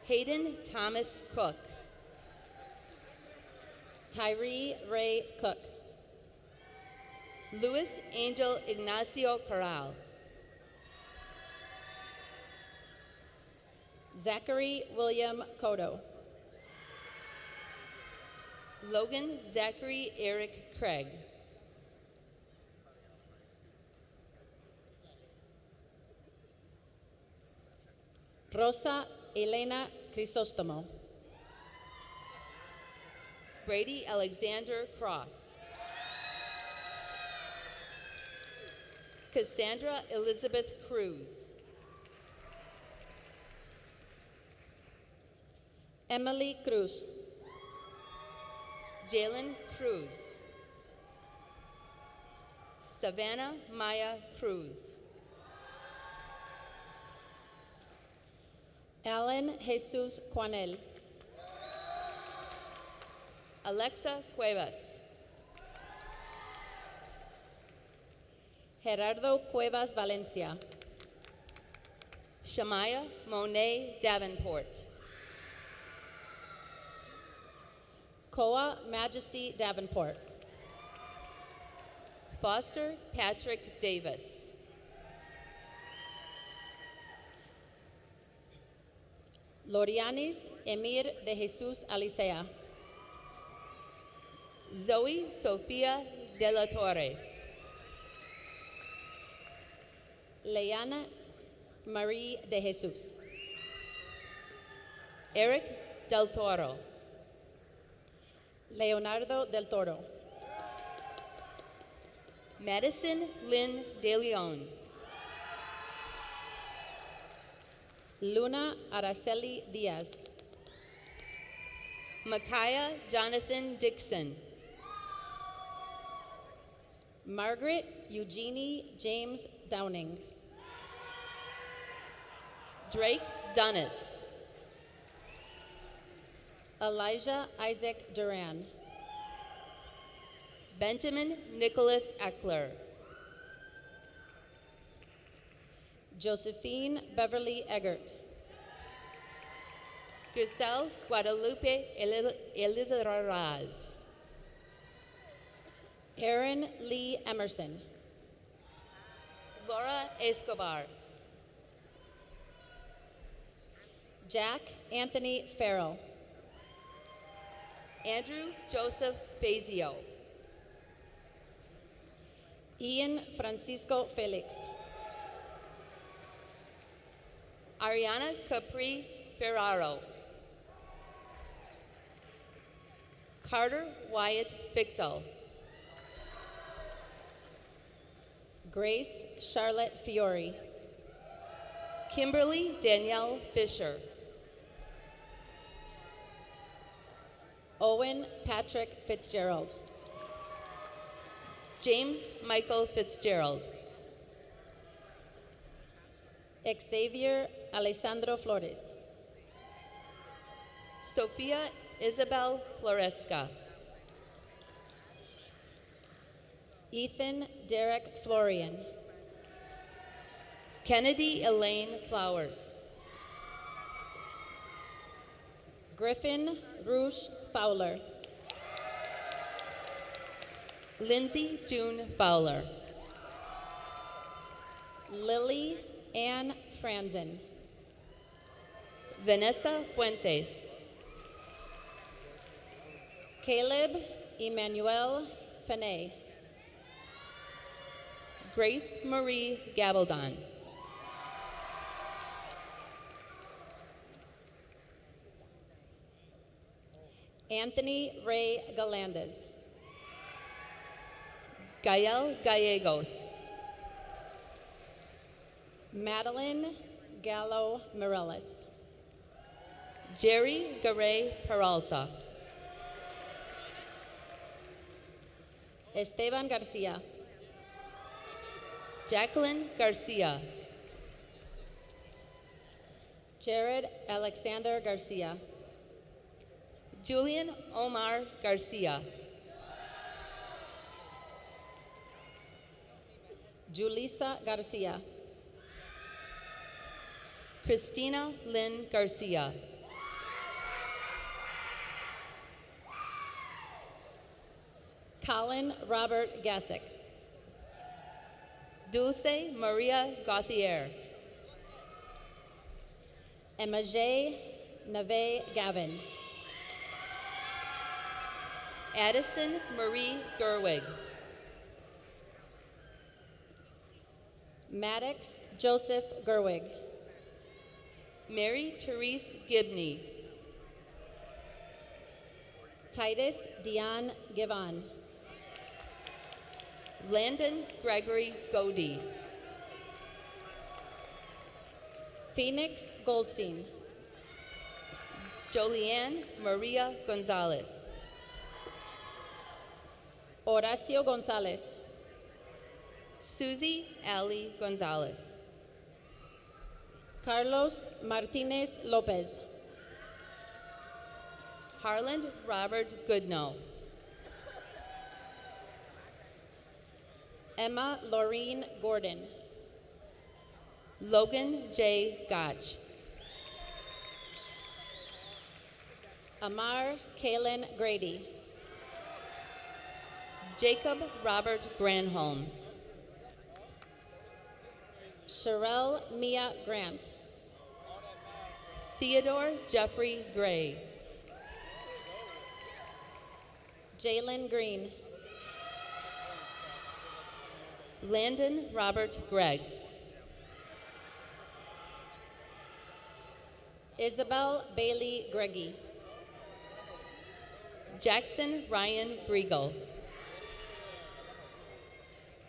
K: Hayden Thomas Cook.
J: Tyree Ray Cook.
K: Luis Angel Ignacio Corral.
J: Zachary William Cotto.
K: Logan Zachary Eric Craig.
J: Rosa Elena Crisostomo.
K: Brady Alexander Cross. Cassandra Elizabeth Cruz.
J: Emily Cruz.
K: Jalen Cruz. Savannah Maya Cruz.
J: Alan Jesus Quanel.
K: Alexa Cuevas.
J: Gerardo Cuevas Valencia.
K: Shamaya Monet Davenport.
J: Koa Majesty Davenport.
K: Foster Patrick Davis.
J: Lorianis Emir de Jesus Alicea.
K: Zoe Sofia de la Torre.
J: Leana Marie de Jesus.
K: Eric Del Toro.
J: Leonardo del Toro.
K: Madison Lynn De Leon.
J: Luna Araceli Diaz.
K: Micaiah Jonathan Dixon.
J: Margaret Eugenie James Downing.
K: Drake Dunnett.
J: Elijah Isaac Duran.
K: Benjamin Nicholas Eckler.
J: Josephine Beverly Eggert.
K: Giselle Guadalupe Elizarraz.
J: Aaron Lee Emerson.
K: Laura Escobar.
J: Jack Anthony Farrell.
K: Andrew Joseph Fazio.
J: Ian Francisco Felix.
K: Ariana Capri Ferraro. Carter Wyatt Fichtel.
J: Grace Charlotte Fiore.
K: Kimberly Danielle Fisher.
J: Owen Patrick Fitzgerald.
K: James Michael Fitzgerald.
J: Xavier Alessandro Flores.
K: Sophia Isabel Floresca.
J: Ethan Derek Florian.
K: Kennedy Elaine Flowers.
J: Griffin Rouge Fowler.
K: Lindsay June Fowler.
J: Lily Ann Franzen.
K: Vanessa Fuentes.
J: Caleb Emmanuel Fanay.
K: Grace Marie Gabaldon.
J: Anthony Ray Galandez.
K: Gael Gallegos.
J: Madeline Gallo Morales.
K: Jerry Garay Peralta.
J: Esteban Garcia.
K: Jacqueline Garcia.
J: Jared Alexander Garcia.
K: Julian Omar Garcia.
J: Julissa Garcia.
K: Christina Lynn Garcia.
J: Colin Robert Gassick.
K: Dulce Maria Gauthier.
J: Emma Nave Gavin.
K: Addison Marie Gerwig.
J: Maddox Joseph Gerwig.
K: Mary Therese Gibney.
J: Titus Dion Givon.
K: Landon Gregory Godey.
J: Phoenix Goldstein.
K: Jolianne Maria Gonzalez.
J: Horacio Gonzalez.
K: Susie Ali Gonzalez.
J: Carlos Martinez Lopez.
K: Harland Robert Goodnow.
J: Emma Laureen Gordon.
K: Logan J. Gotch.
J: Amar Kalen Grady.
K: Jacob Robert Granholm.
J: Sherelle Mia Grant.
K: Theodore Jeffrey Gray.
J: Jalen Green.
K: Landon Robert Gregg.
J: Isabel Bailey Greggy.
K: Jackson Ryan Griegel.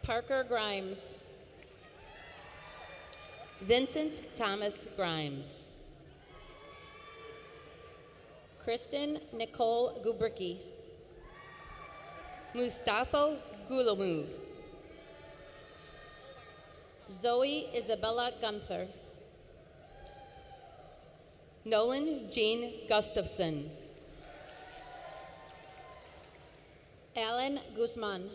J: Parker Grimes.
K: Vincent Thomas Grimes.
J: Kristen Nicole Gubricki.
K: Mustafa Gulamov.
J: Zoe Isabella Gunther.
K: Nolan Jean Gustafson.
J: Alan Guzman.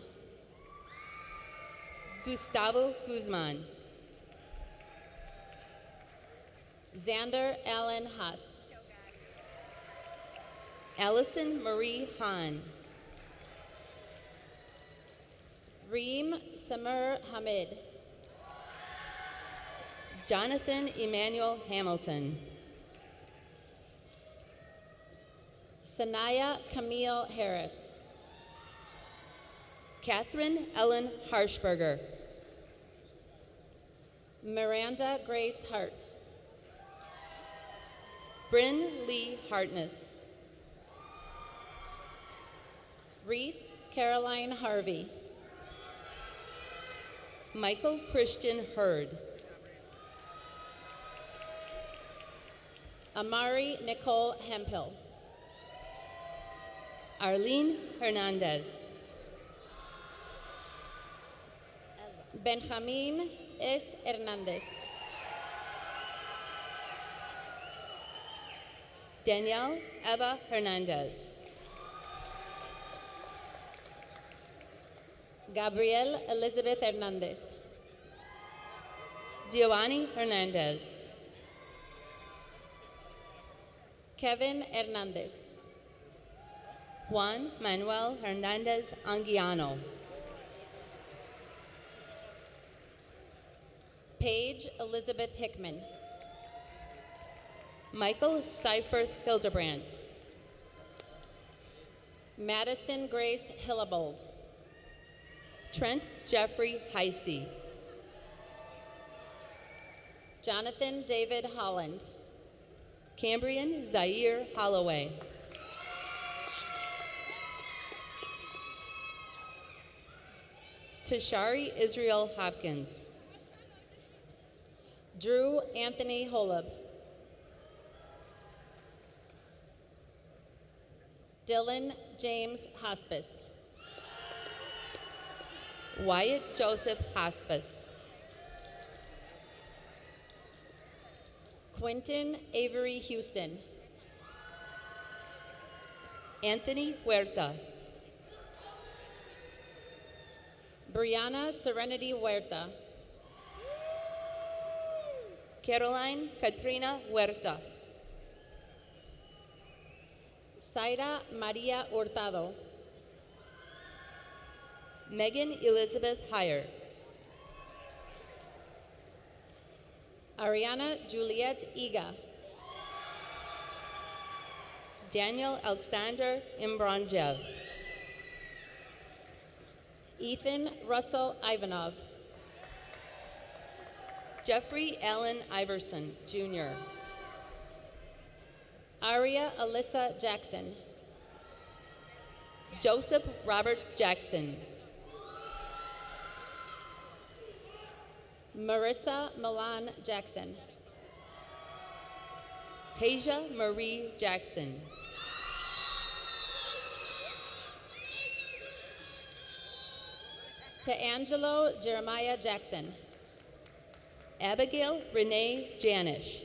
K: Gustavo Guzman.
J: Xander Allen Haas.
K: Allison Marie Hahn.
J: Reem Samir Hamid.
K: Jonathan Emmanuel Hamilton.
J: Sanaya Camille Harris.
K: Catherine Ellen Harshberger.
J: Miranda Grace Hart.
K: Bryn Lee Hartness.
J: Reese Caroline Harvey.
K: Michael Christian Hurd.
J: Amari Nicole Hemphill.
K: Arlene Hernandez.
J: Benjamin S. Hernandez.
K: Danielle Eva Hernandez.
J: Gabrielle Elizabeth Hernandez.
K: Giovanni Hernandez.
J: Kevin Hernandez.
K: Juan Manuel Hernandez Anguiano.
J: Paige Elizabeth Hickman.
K: Michael Seifert Hildebrandt.
J: Madison Grace Hillebold.
K: Trent Jeffrey Heisey.
J: Jonathan David Holland.
K: Cambrian Zaire Holloway. Tashari Israel Hopkins.
J: Drew Anthony Holub. Dylan James Hospice.
K: Wyatt Joseph Hospice.
J: Quentin Avery Houston.
K: Anthony Huerta.
J: Brianna Serenity Huerta.
K: Caroline Katrina Huerta.
J: Zaira Maria Hurtado.
K: Megan Elizabeth Heyer.
J: Ariana Juliet Iga.
K: Daniel Alexander Imbranjev.
J: Ethan Russell Ivanov.
K: Jeffrey Allen Iverson, Jr.
J: Aria Alyssa Jackson.
K: Joseph Robert Jackson.
J: Marissa Milan Jackson.
K: Tasia Marie Jackson.
J: To Angelo Jeremiah Jackson.
K: Abigail Renee Janish.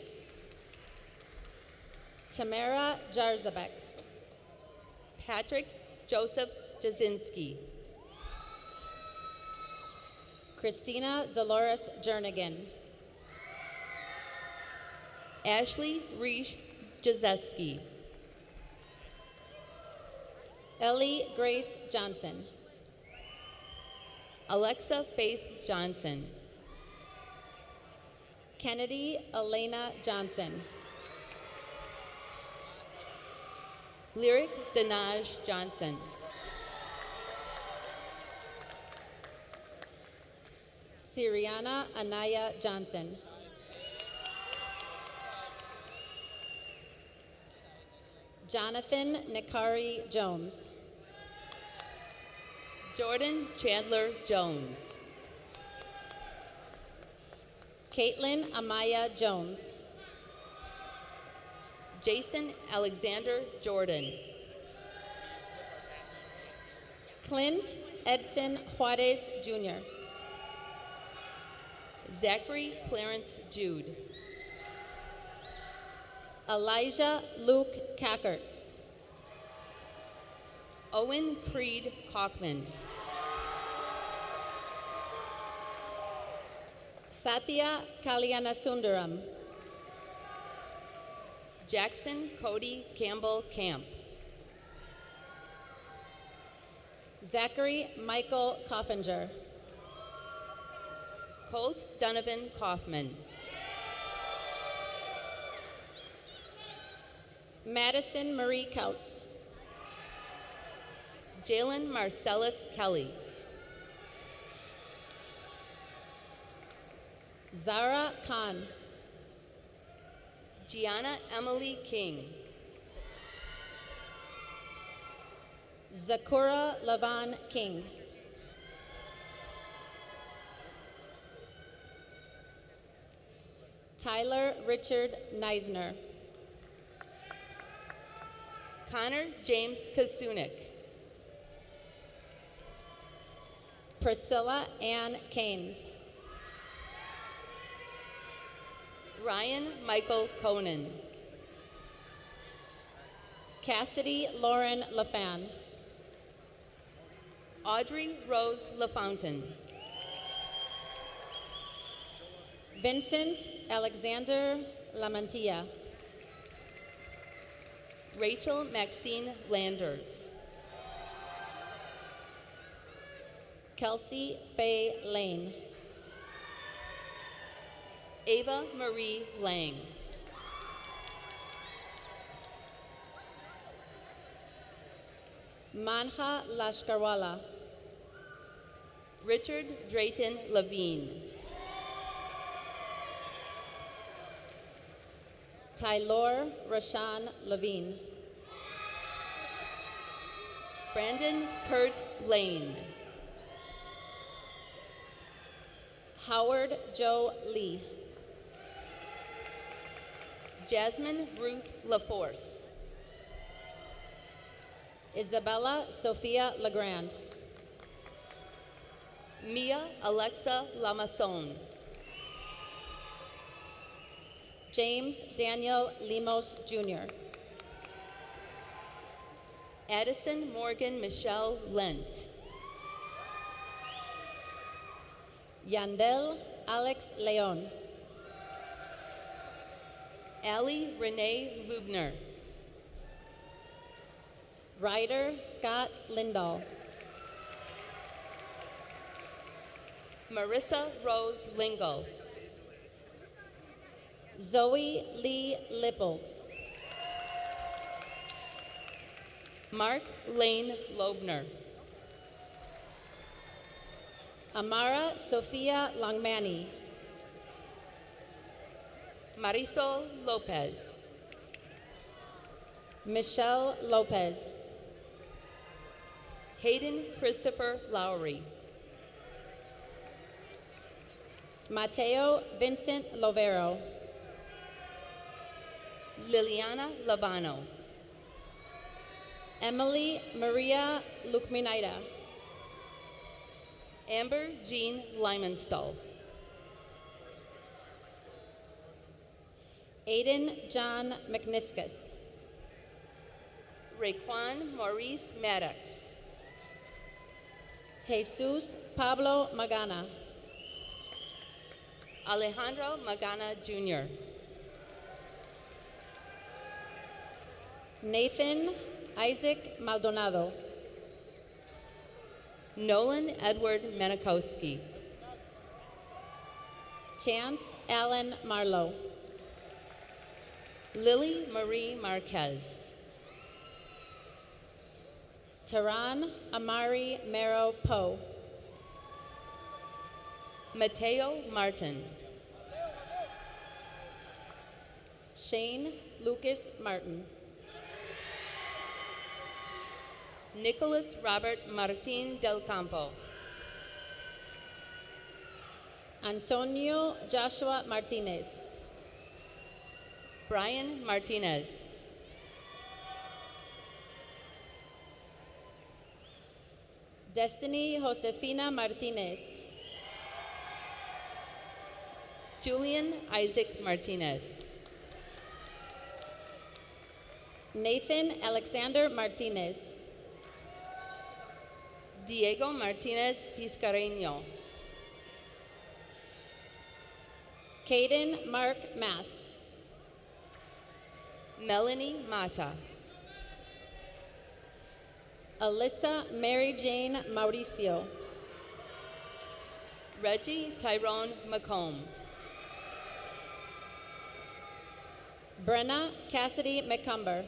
J: Tamara Jarzabek.
K: Patrick Joseph Jasinski.
J: Christina Dolores Jernigan.
K: Ashley Reish Jazeski.
J: Ellie Grace Johnson.
K: Alexa Faith Johnson.
J: Kennedy Elena Johnson.
K: Lyric Danaj Johnson.
J: Siriana Anaya Johnson. Jonathan Nikari Jones.
K: Jordan Chandler Jones.
J: Caitlin Amaya Jones.
K: Jason Alexander Jordan.
J: Clint Edson Juarez Jr.
K: Zachary Clarence Jude.
J: Elijah Luke Cackert.
K: Owen Creed Cockman.
J: Satya Kalyanasundaram.
K: Jackson Cody Campbell Camp.
J: Zachary Michael Coffinger.
K: Colt Donovan Kaufman.
J: Madison Marie Couts.
K: Jalen Marcellus Kelly.
J: Zara Khan.
K: Gianna Emily King.
J: Zakura Lavan King. Tyler Richard Neisner.
K: Connor James Kasunik.
J: Priscilla Ann Keynes.
K: Ryan Michael Conan.
J: Cassidy Lauren LaFan.
K: Audrey Rose LaFountain.
J: Vincent Alexander Lamantilla.
K: Rachel Maxine Landers.
J: Kelsey Faye Lane.
K: Ava Marie Lang.
J: Manha Lashkarwala.
K: Richard Drayton Levine.
J: Tylor Rashan Levine.
K: Brandon Kurt Lane.
J: Howard Joe Lee.
K: Jasmine Ruth LaForce.
J: Isabella Sophia Legrand.
K: Mia Alexa Lamasson.
J: James Daniel Limos Jr.
K: Addison Morgan Michelle Lent.
J: Yandel Alex Leon.
K: Allie Renee Lubner.
J: Ryder Scott Lindahl.
K: Marissa Rose Lingle.
J: Zoe Lee Lippold.
K: Mark Lane Lobner.
J: Amara Sophia Longmani.
K: Marisol Lopez.
J: Michelle Lopez.
K: Hayden Christopher Lowry.
J: Mateo Vincent Lovero.
K: Liliana Labano.
J: Emily Maria Lukminaida.
K: Amber Jean Lymanstall.
J: Aiden John McNiscus.
K: Raquan Maurice Maddox.
J: Jesus Pablo Magana.
K: Alejandro Magana Jr.
J: Nathan Isaac Maldonado.
K: Nolan Edward Manikowski.
J: Chance Allen Marlowe.
K: Lily Marie Marquez.
J: Tehran Amari Mero Poe.
K: Mateo Martin.
J: Shane Lucas Martin.
K: Nicholas Robert Martin del Campo.
J: Antonio Joshua Martinez.
K: Brian Martinez.
J: Destiny Josefina Martinez.
K: Julian Isaac Martinez.
J: Nathan Alexander Martinez.
K: Diego Martinez Tiscareño.
J: Caden Mark Mast.
K: Melanie Mata.
J: Alyssa Mary Jane Mauricio.
K: Reggie Tyrone McComb.
J: Brenna Cassidy McCumber.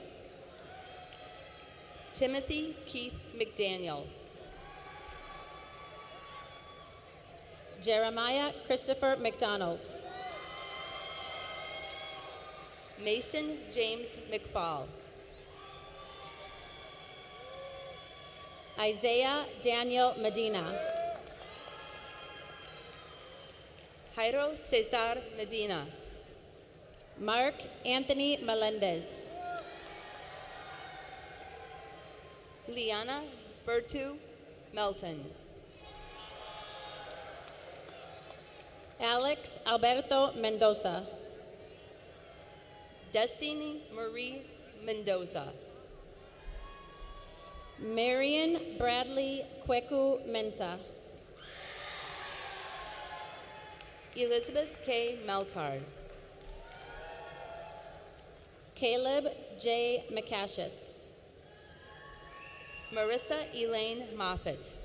K: Timothy Keith McDaniel.
J: Jeremiah Christopher McDonald.
K: Mason James McFall.
J: Isaiah Daniel Medina.
K: Jairo Cesar Medina.
J: Mark Anthony Melendez.
K: Liana Bertu Melton.
J: Alex Alberto Mendoza.
K: Destiny Marie Mendoza.
J: Marion Bradley Kweku Mensa.
K: Elizabeth K. Melcars.
J: Caleb J. McCashis.
K: Marissa Elaine Moffett.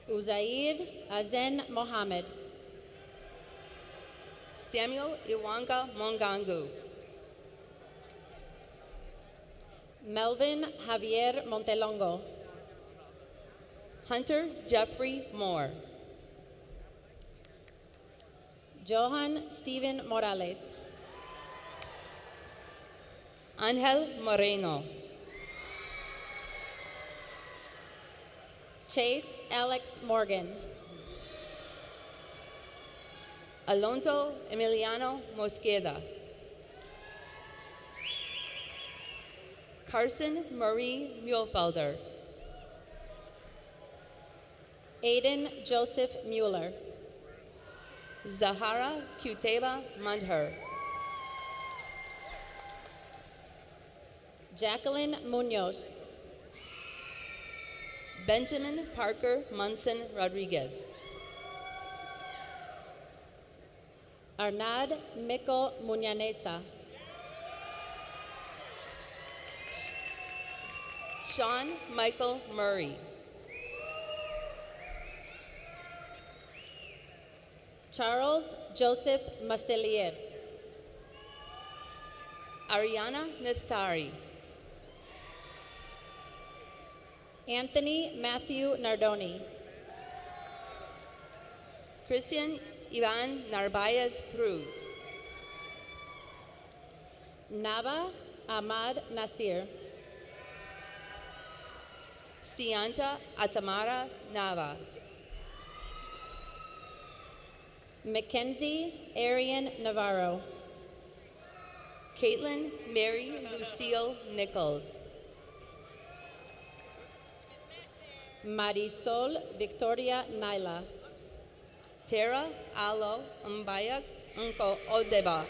J: Uzaid Azen Mohammed.
K: Samuel Iwanga Mongangu.
J: Melvin Javier Montelongo.
K: Hunter Jeffrey Moore.
J: Johan Steven Morales.
K: Angel Moreno.
J: Chase Alex Morgan.
K: Alonso Emiliano Mosqueda. Carson Marie Muehlfelder.
J: Aiden Joseph Mueller.
K: Zahara Quteba Mundher.
J: Jacqueline Munoz.
K: Benjamin Parker Munson Rodriguez.
J: Arnad Miko Munyanesa.
K: Sean Michael Murray.
J: Charles Joseph Mastelier.
K: Ariana Niftari.
J: Anthony Matthew Nardoni.
K: Christian Ivan Narvaez Cruz.
J: Nava Ahmad Nasir.
K: Sianja Atamara Nava.
J: Mackenzie Arian Navarro.
K: Caitlin Mary Lucille Nichols.
J: Marisol Victoria Naila.
K: Tara Alo Mbayak Unko Odeba.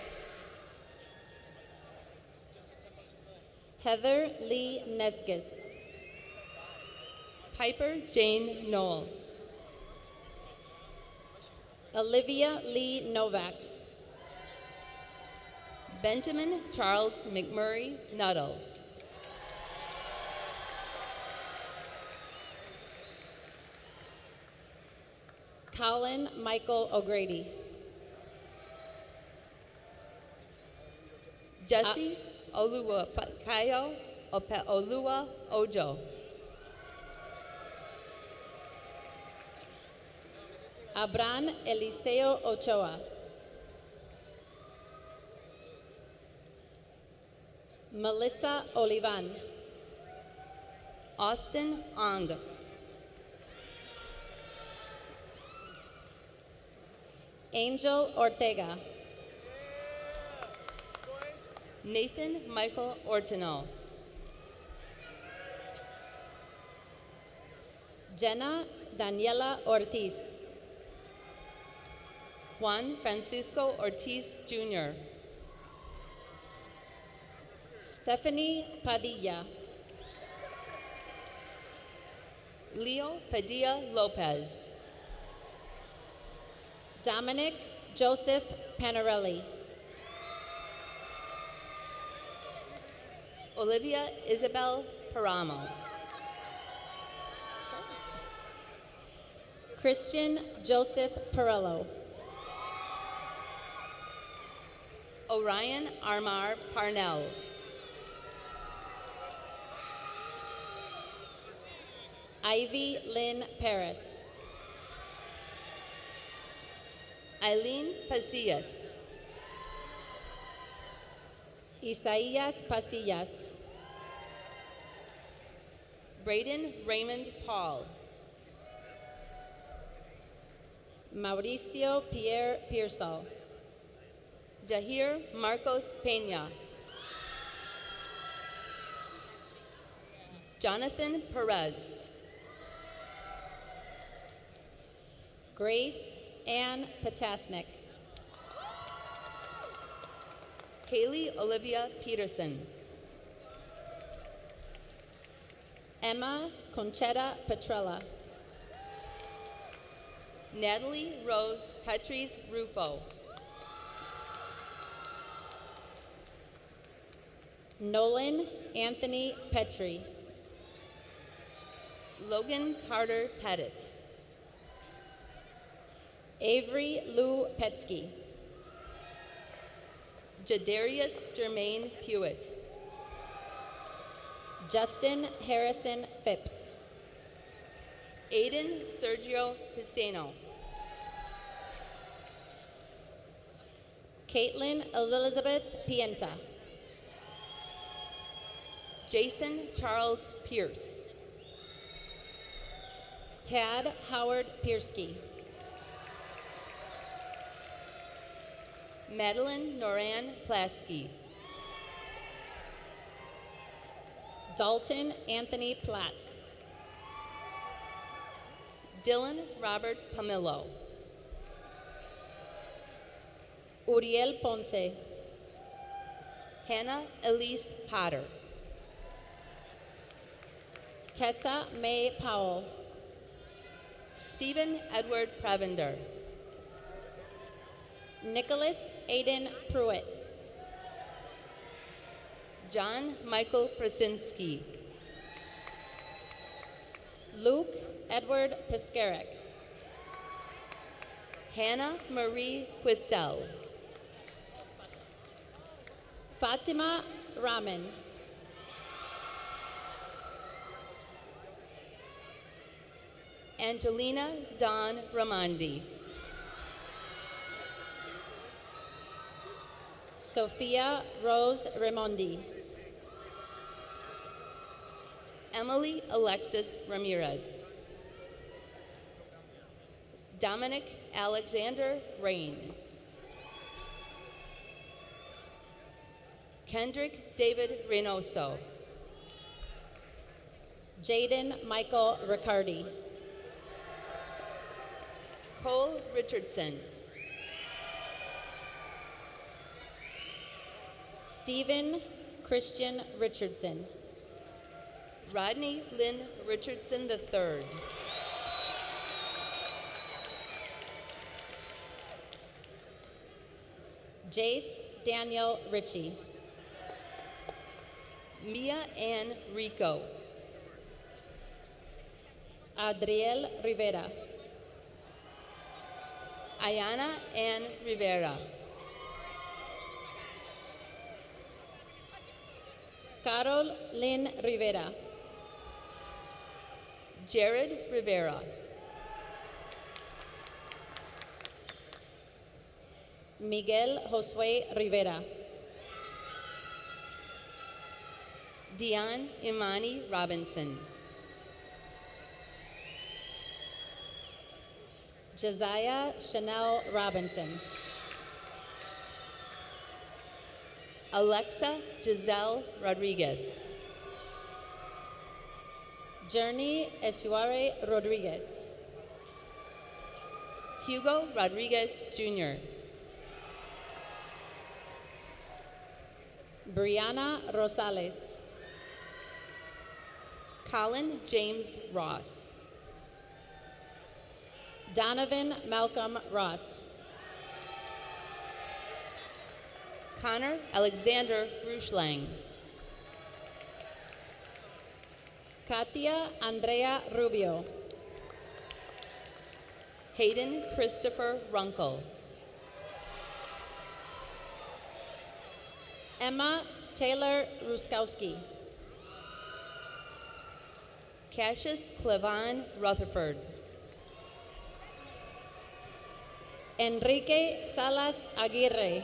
J: Heather Lee Nesgis.
K: Piper Jane Knoll.
J: Olivia Lee Novak.
K: Benjamin Charles McMurray Nuttall.
J: Colin Michael O'Grady.
K: Jesse Olua Kayo Ope Olua Ojo.
J: Abran Eliseo Ochoa. Melissa Olivan.
K: Austin Ong.
J: Angel Ortega.
K: Nathan Michael Ortino.
J: Jenna Daniela Ortiz.
K: Juan Francisco Ortiz Jr.
J: Stephanie Padilla.
K: Leo Padilla Lopez.
J: Dominic Joseph Panarelli.
K: Olivia Isabel Paramo.
J: Christian Joseph Perello.
K: Orion Armar Parnell.
J: Ivy Lynn Paris.
K: Eileen Pasillas.
J: Isaías Pasillas.
K: Braden Raymond Paul.
J: Mauricio Pierre Pearsall.
K: Jahir Marcos Peña. Jonathan Perez.
J: Grace Ann Potasnik.
K: Haley Olivia Peterson.
J: Emma Conchetta Petrella.
K: Natalie Rose Petres Rufo.
J: Nolan Anthony Petrie.
K: Logan Carter Pettit.
J: Avery Lou Petsky.
K: Jadarius Jermaine Pewitt.
J: Justin Harrison Phipps.
K: Aiden Sergio Pisano.
J: Caitlin Elizabeth Pienta.
K: Jason Charles Pierce.
J: Tad Howard Piersky.
K: Madeline Noran Plasky.
J: Dalton Anthony Platt.
K: Dylan Robert Pamillo.
J: Uriel Ponce.
K: Hannah Elise Potter.
J: Tessa May Powell.
K: Stephen Edward Prevender.
J: Nicholas Aiden Pruitt.
K: John Michael Krasinski.
J: Luke Edward Piskarek.
K: Hannah Marie Quissel.
J: Fatima Rahman.
K: Angelina Dawn Ramondi.
J: Sophia Rose Raimondi.
K: Emily Alexis Ramirez. Dominic Alexander Rain. Kendrick David Reynoso.
J: Jaden Michael Riccardi.
K: Cole Richardson.
J: Stephen Christian Richardson.
K: Rodney Lynn Richardson III.
J: Jace Daniel Ritchie.
K: Mia Ann Rico.
J: Adriel Rivera.
K: Ayana Ann Rivera.
J: Carol Lynn Rivera.
K: Jared Rivera.
J: Miguel Josue Rivera.
K: Dion Imani Robinson.
J: Josiah Chanel Robinson.
K: Alexa Giselle Rodriguez.
J: Journey Esuare Rodriguez.
K: Hugo Rodriguez Jr.
J: Brianna Rosales.
K: Colin James Ross.
J: Donovan Malcolm Ross.
K: Connor Alexander Rushlang.
J: Katia Andrea Rubio.
K: Hayden Christopher Runkle.
J: Emma Taylor Ruskowski.
K: Cassius Clevan Rutherford.
J: Enrique Salas Aguirre.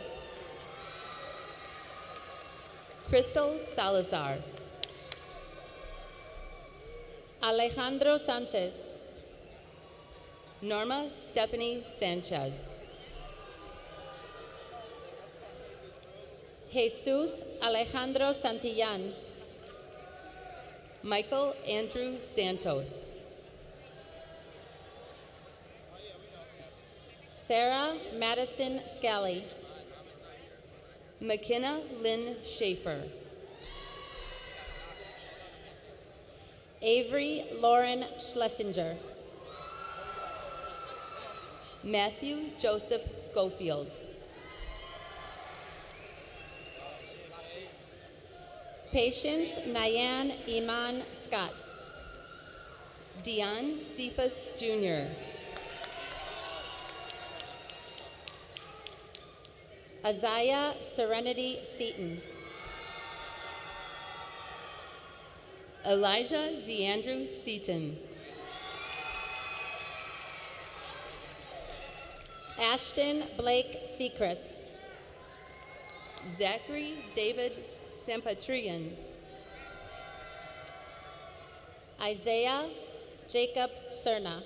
K: Crystal Salazar.
J: Alejandro Sanchez.
K: Norma Stephanie Sanchez.
J: Jesus Alejandro Santillan.
K: Michael Andrew Santos.
J: Sarah Madison Scally.
K: McKenna Lynn Schaefer.
J: Avery Lauren Schlesinger.
K: Matthew Joseph Schofield.
J: Patience Nayan Iman Scott.
K: Dion Cephas Jr.
J: Azaya Serenity Seaton.
K: Elijah DeAndrew Seaton.
J: Ashton Blake Seacrest.
K: Zachary David Sampatrian.
J: Isaiah Jacob Cerna.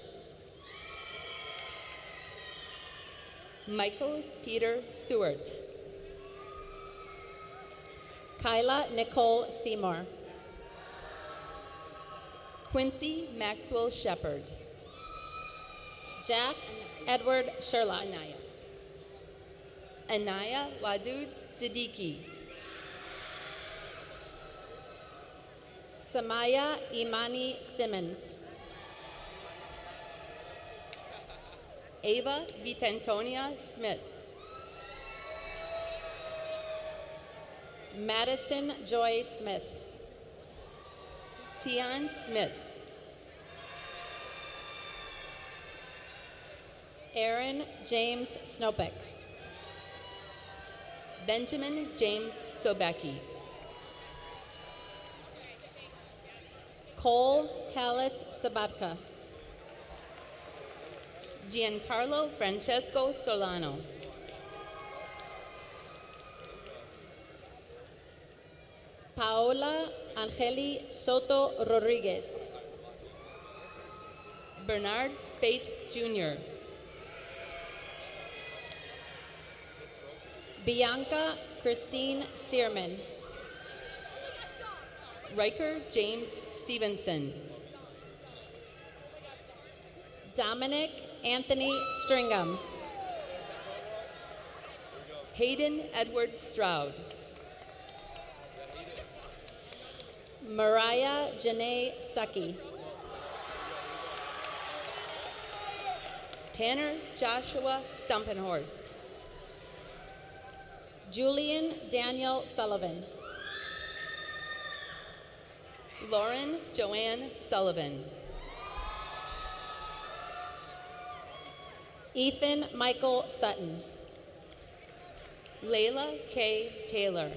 K: Michael Peter Stewart.
J: Kyla Nicole Seymour.
K: Quincy Maxwell Shepard.
J: Jack Edward Sherlock.
K: Anaya Wadud Siddiqui.
J: Samaya Imani Simmons.
K: Ava Vitantonia Smith.
J: Madison Joy Smith.
K: Tian Smith.
J: Aaron James Snopek.
K: Benjamin James Sobecki.
J: Cole Hallis Sabatka.
K: Giancarlo Francesco Solano.
J: Paola Angeli Soto Rodriguez.
K: Bernard Spate Jr.
J: Bianca Christine Stearman.
K: Riker James Stevenson.
J: Dominic Anthony Stringham.
K: Hayden Edward Stroud.
J: Mariah Janae Stuckey.
K: Tanner Joshua Stumpenhorst.
J: Julian Daniel Sullivan.
K: Lauren Joanne Sullivan.
J: Ethan Michael Sutton.
K: Layla K. Taylor.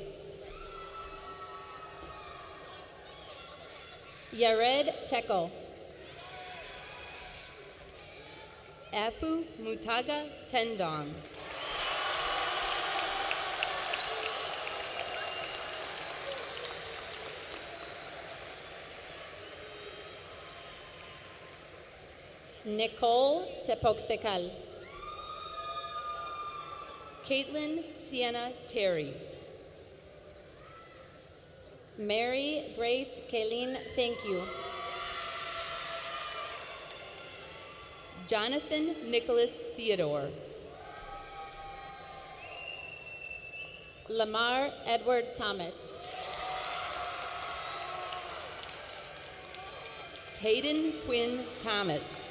J: Yared Tekel.
K: Afu Mutaga Tendong.
J: Nicole Tepoxtecal.
K: Caitlin Sienna Terry.
J: Mary Grace Kaylin, thank you.
K: Jonathan Nicholas Theodore.
J: Lamar Edward Thomas.
K: Tayden Quinn Thomas.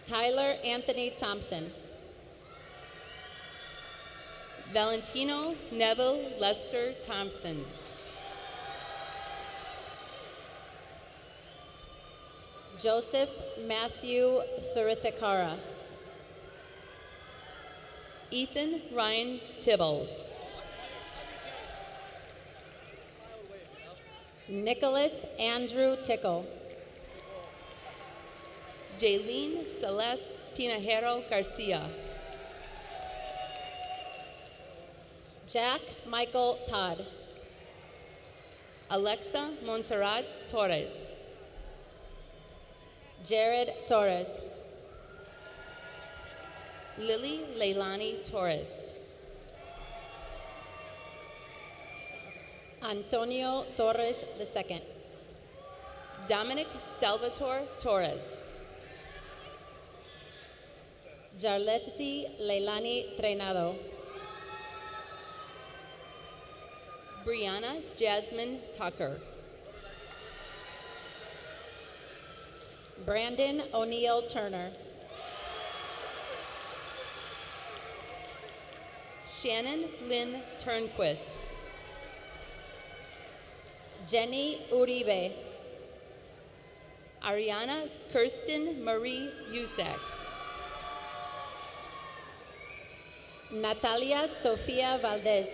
J: Tyler Anthony Thompson.
K: Valentino Neville Lester Thompson.
J: Joseph Matthew Thurithakara.
K: Ethan Ryan Tibbles.
J: Nicholas Andrew Tickle.
K: Jaylene Celeste Tinajero Garcia.
J: Jack Michael Todd.
K: Alexa Montserrat Torres.
J: Jared Torres.
K: Lily Leilani Torres.
J: Antonio Torres II.
K: Dominic Salvatore Torres.
J: Jarlethzi Leilani Trenado.
K: Brianna Jasmine Tucker.
J: Brandon O'Neill Turner.
K: Shannon Lynn Turnquist.
J: Jenny Uribe.
K: Ariana Kirsten Marie Usak.
J: Natalia Sofia Valdez.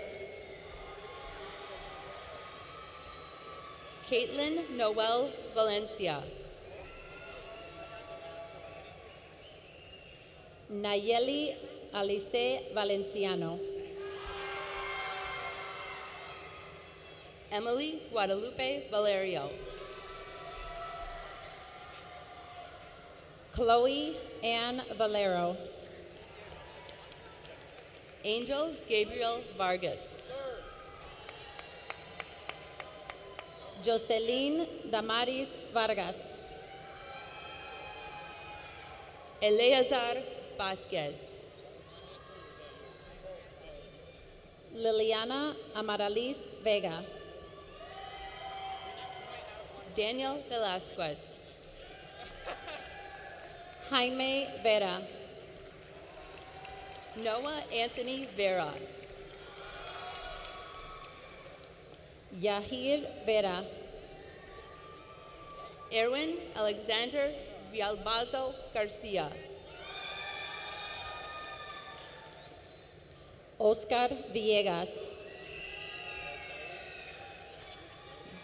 K: Caitlin Noel Valencia.
J: Nayeli Alice Valenciano.
K: Emily Guadalupe Valerio.
J: Chloe Ann Valero.
K: Angel Gabriel Vargas.
J: Jocelyn Damaris Vargas.
K: Eleazar Vasquez.
J: Liliana Amaralis Vega.
K: Daniel Velasquez.
J: Jaime Vera.
K: Noah Anthony Vera.
J: Yahir Vera.
K: Erwin Alexander Villalbazo Garcia.
J: Oscar Villegas.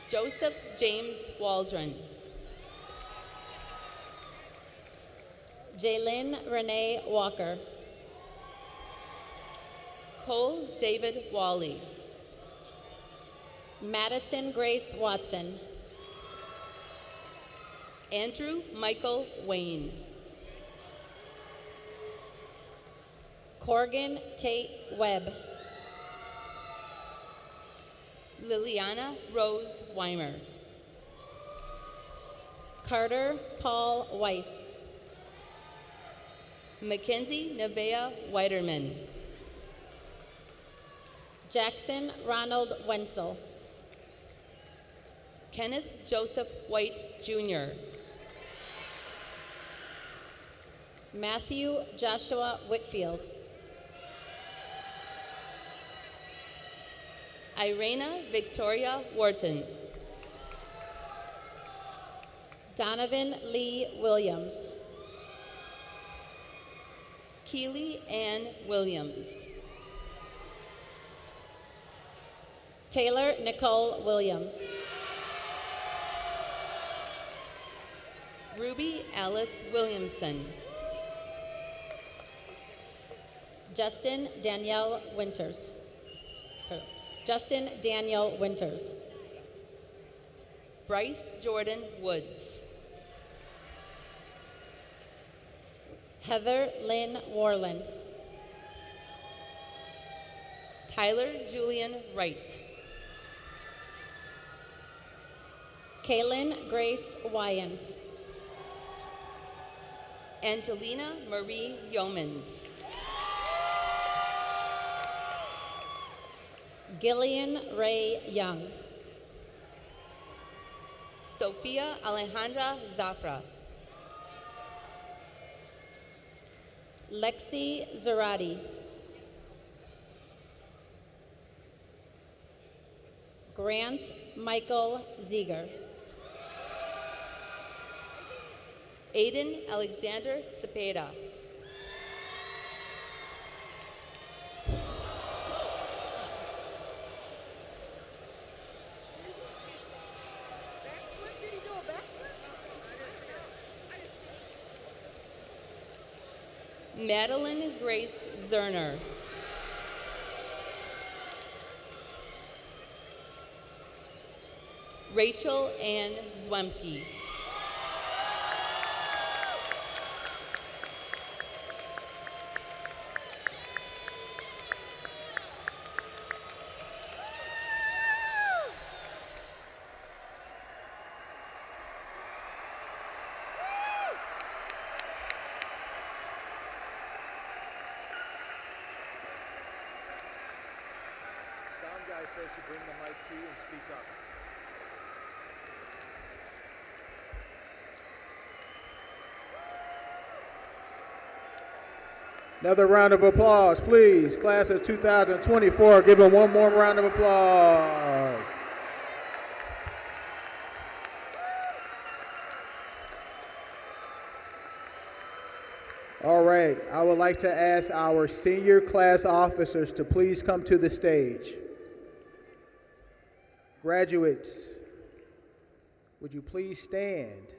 K: Joseph James Waldron.
J: Jalen Renee Walker.
K: Cole David Wally.
J: Madison Grace Watson.
K: Andrew Michael Wayne.
J: Corgan Tate Webb.
K: Liliana Rose Weimer.
J: Carter Paul Weiss.
K: Mackenzie Nevea Weiderman.
J: Jackson Ronald Wenzel.
K: Kenneth Joseph White, Jr.
J: Matthew Joshua Whitfield.
K: Irena Victoria Wharton.
J: Donovan Lee Williams.
K: Keely Ann Williams.
J: Taylor Nicole Williams.
K: Ruby Alice Williamson.
J: Justin Danielle Winters. Justin Daniel Winters.
K: Bryce Jordan Woods.
J: Heather Lynn Warland.
K: Tyler Julian Wright.
J: Kaylin Grace Wyand.
K: Angelina Marie Yeomans.
J: Gillian Ray Young.
K: Sofia Alejandra Zafra.
J: Lexi Zarati. Grant Michael Ziegler.
K: Aiden Alexander Cepeda. Madeline Grace Zerner. Rachel Ann Zwemke.
L: Sound guy says to bring the mic to you and speak up.
B: Another round of applause, please. Class of 2024, give them one more round of applause. All right, I would like to ask our senior class officers to please come to the stage. Graduates, would you please stand?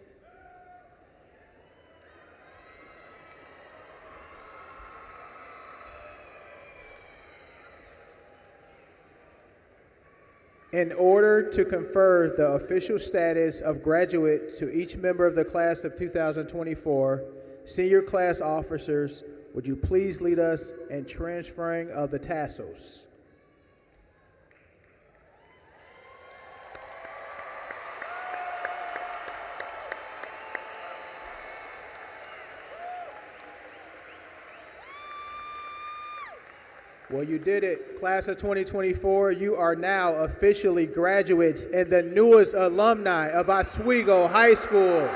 B: In order to confer the official status of graduate to each member of the class of 2024, senior class officers, would you please lead us in transferring of the tassels? Well, you did it. Class of 2024, you are now officially graduates and the newest alumni of Oswego High School.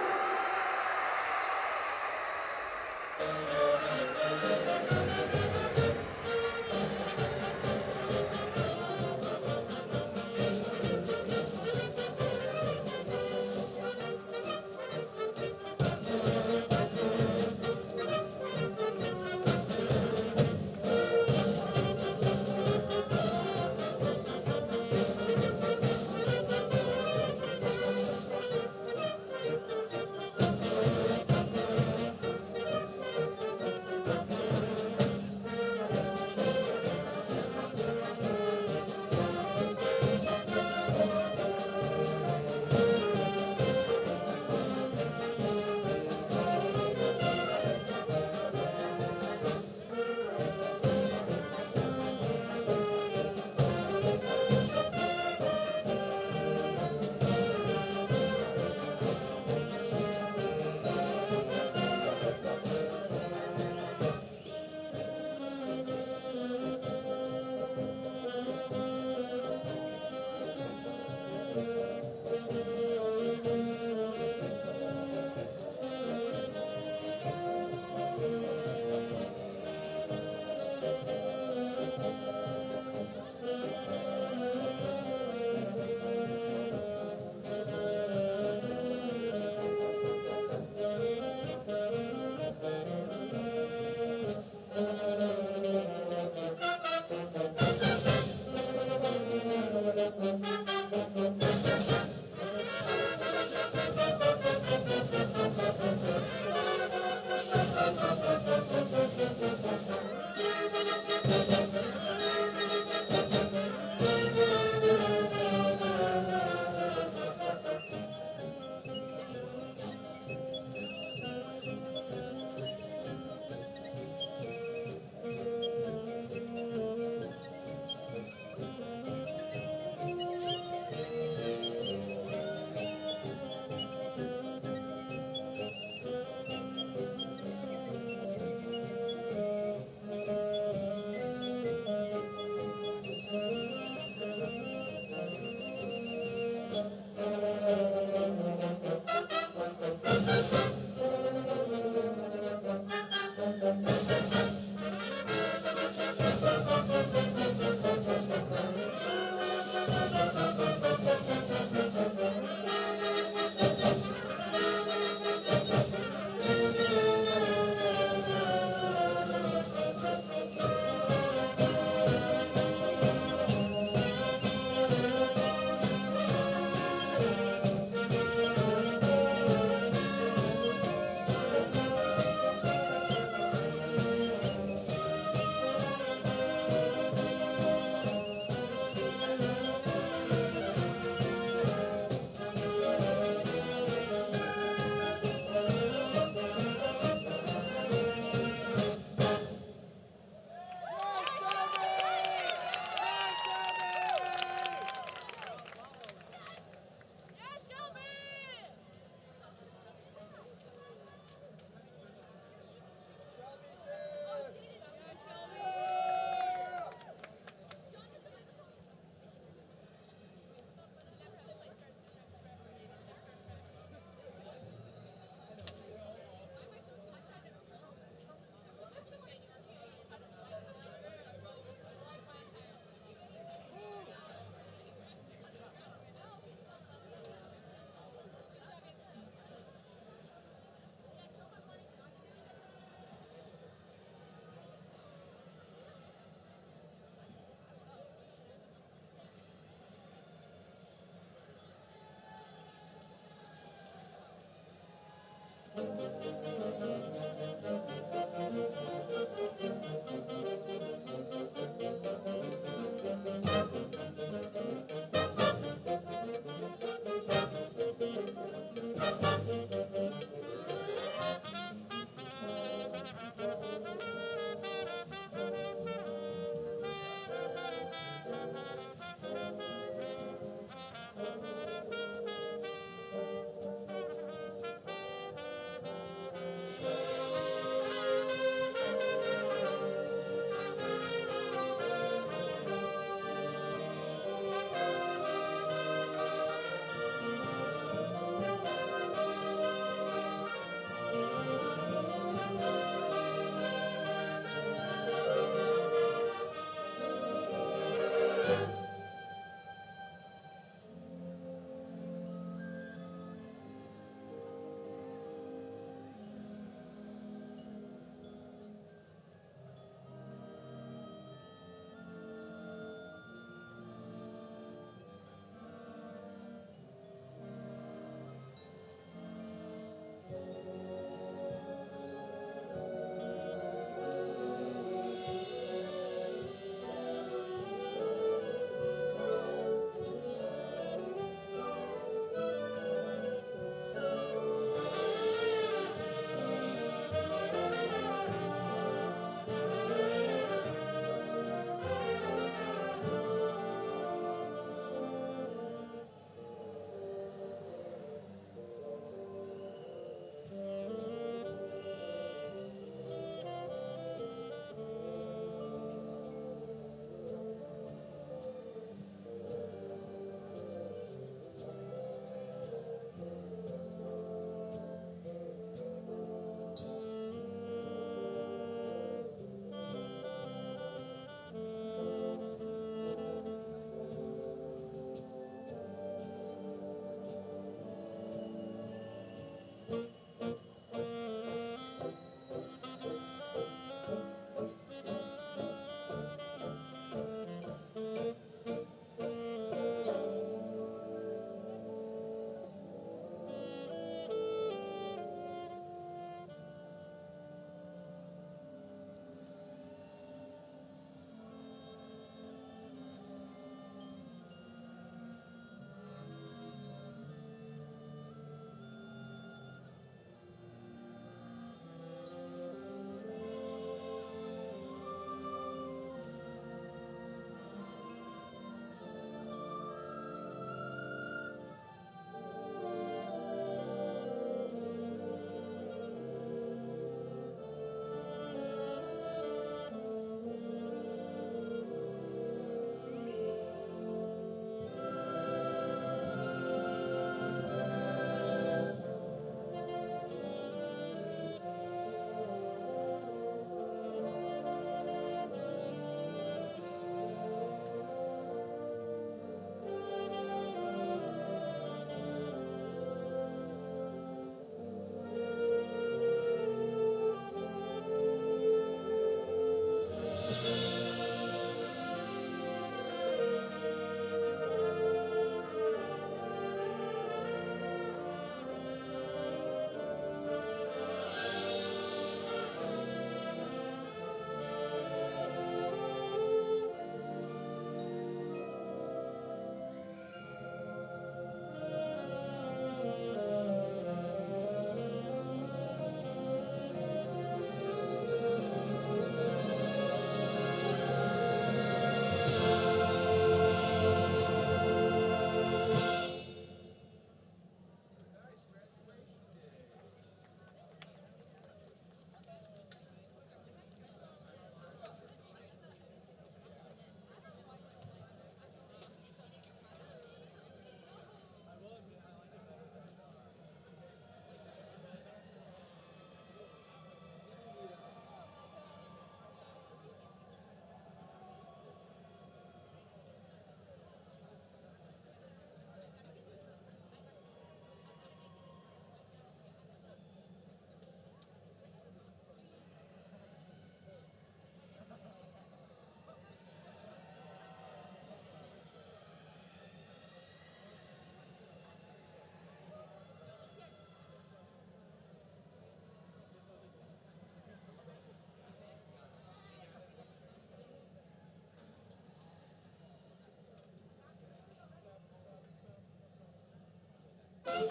F: Thank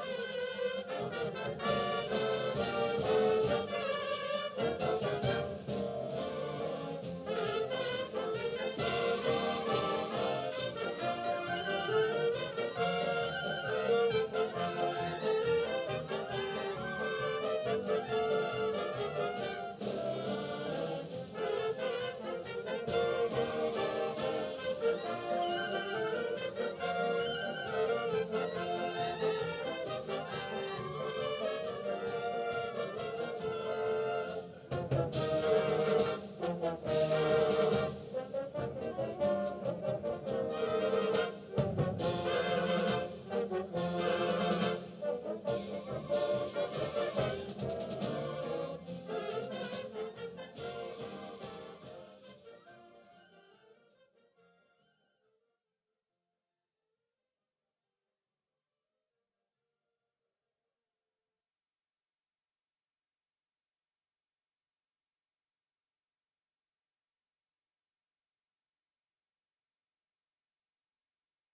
F: you.